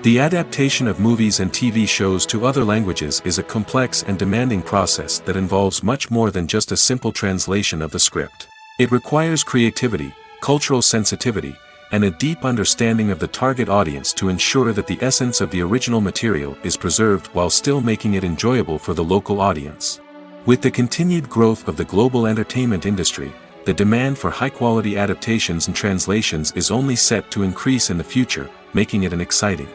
The adaptation of movies and TV shows to other languages is a complex and demanding process that involves much more than just a simple translation of the script. It requires creativity, cultural sensitivity, and a deep understanding of the target audience to ensure that the essence of the original material is preserved while still making it enjoyable for the local audience. With the continued growth of the global entertainment industry, the demand for high-quality adaptations and translations is only set to increase in the future, making it an exciting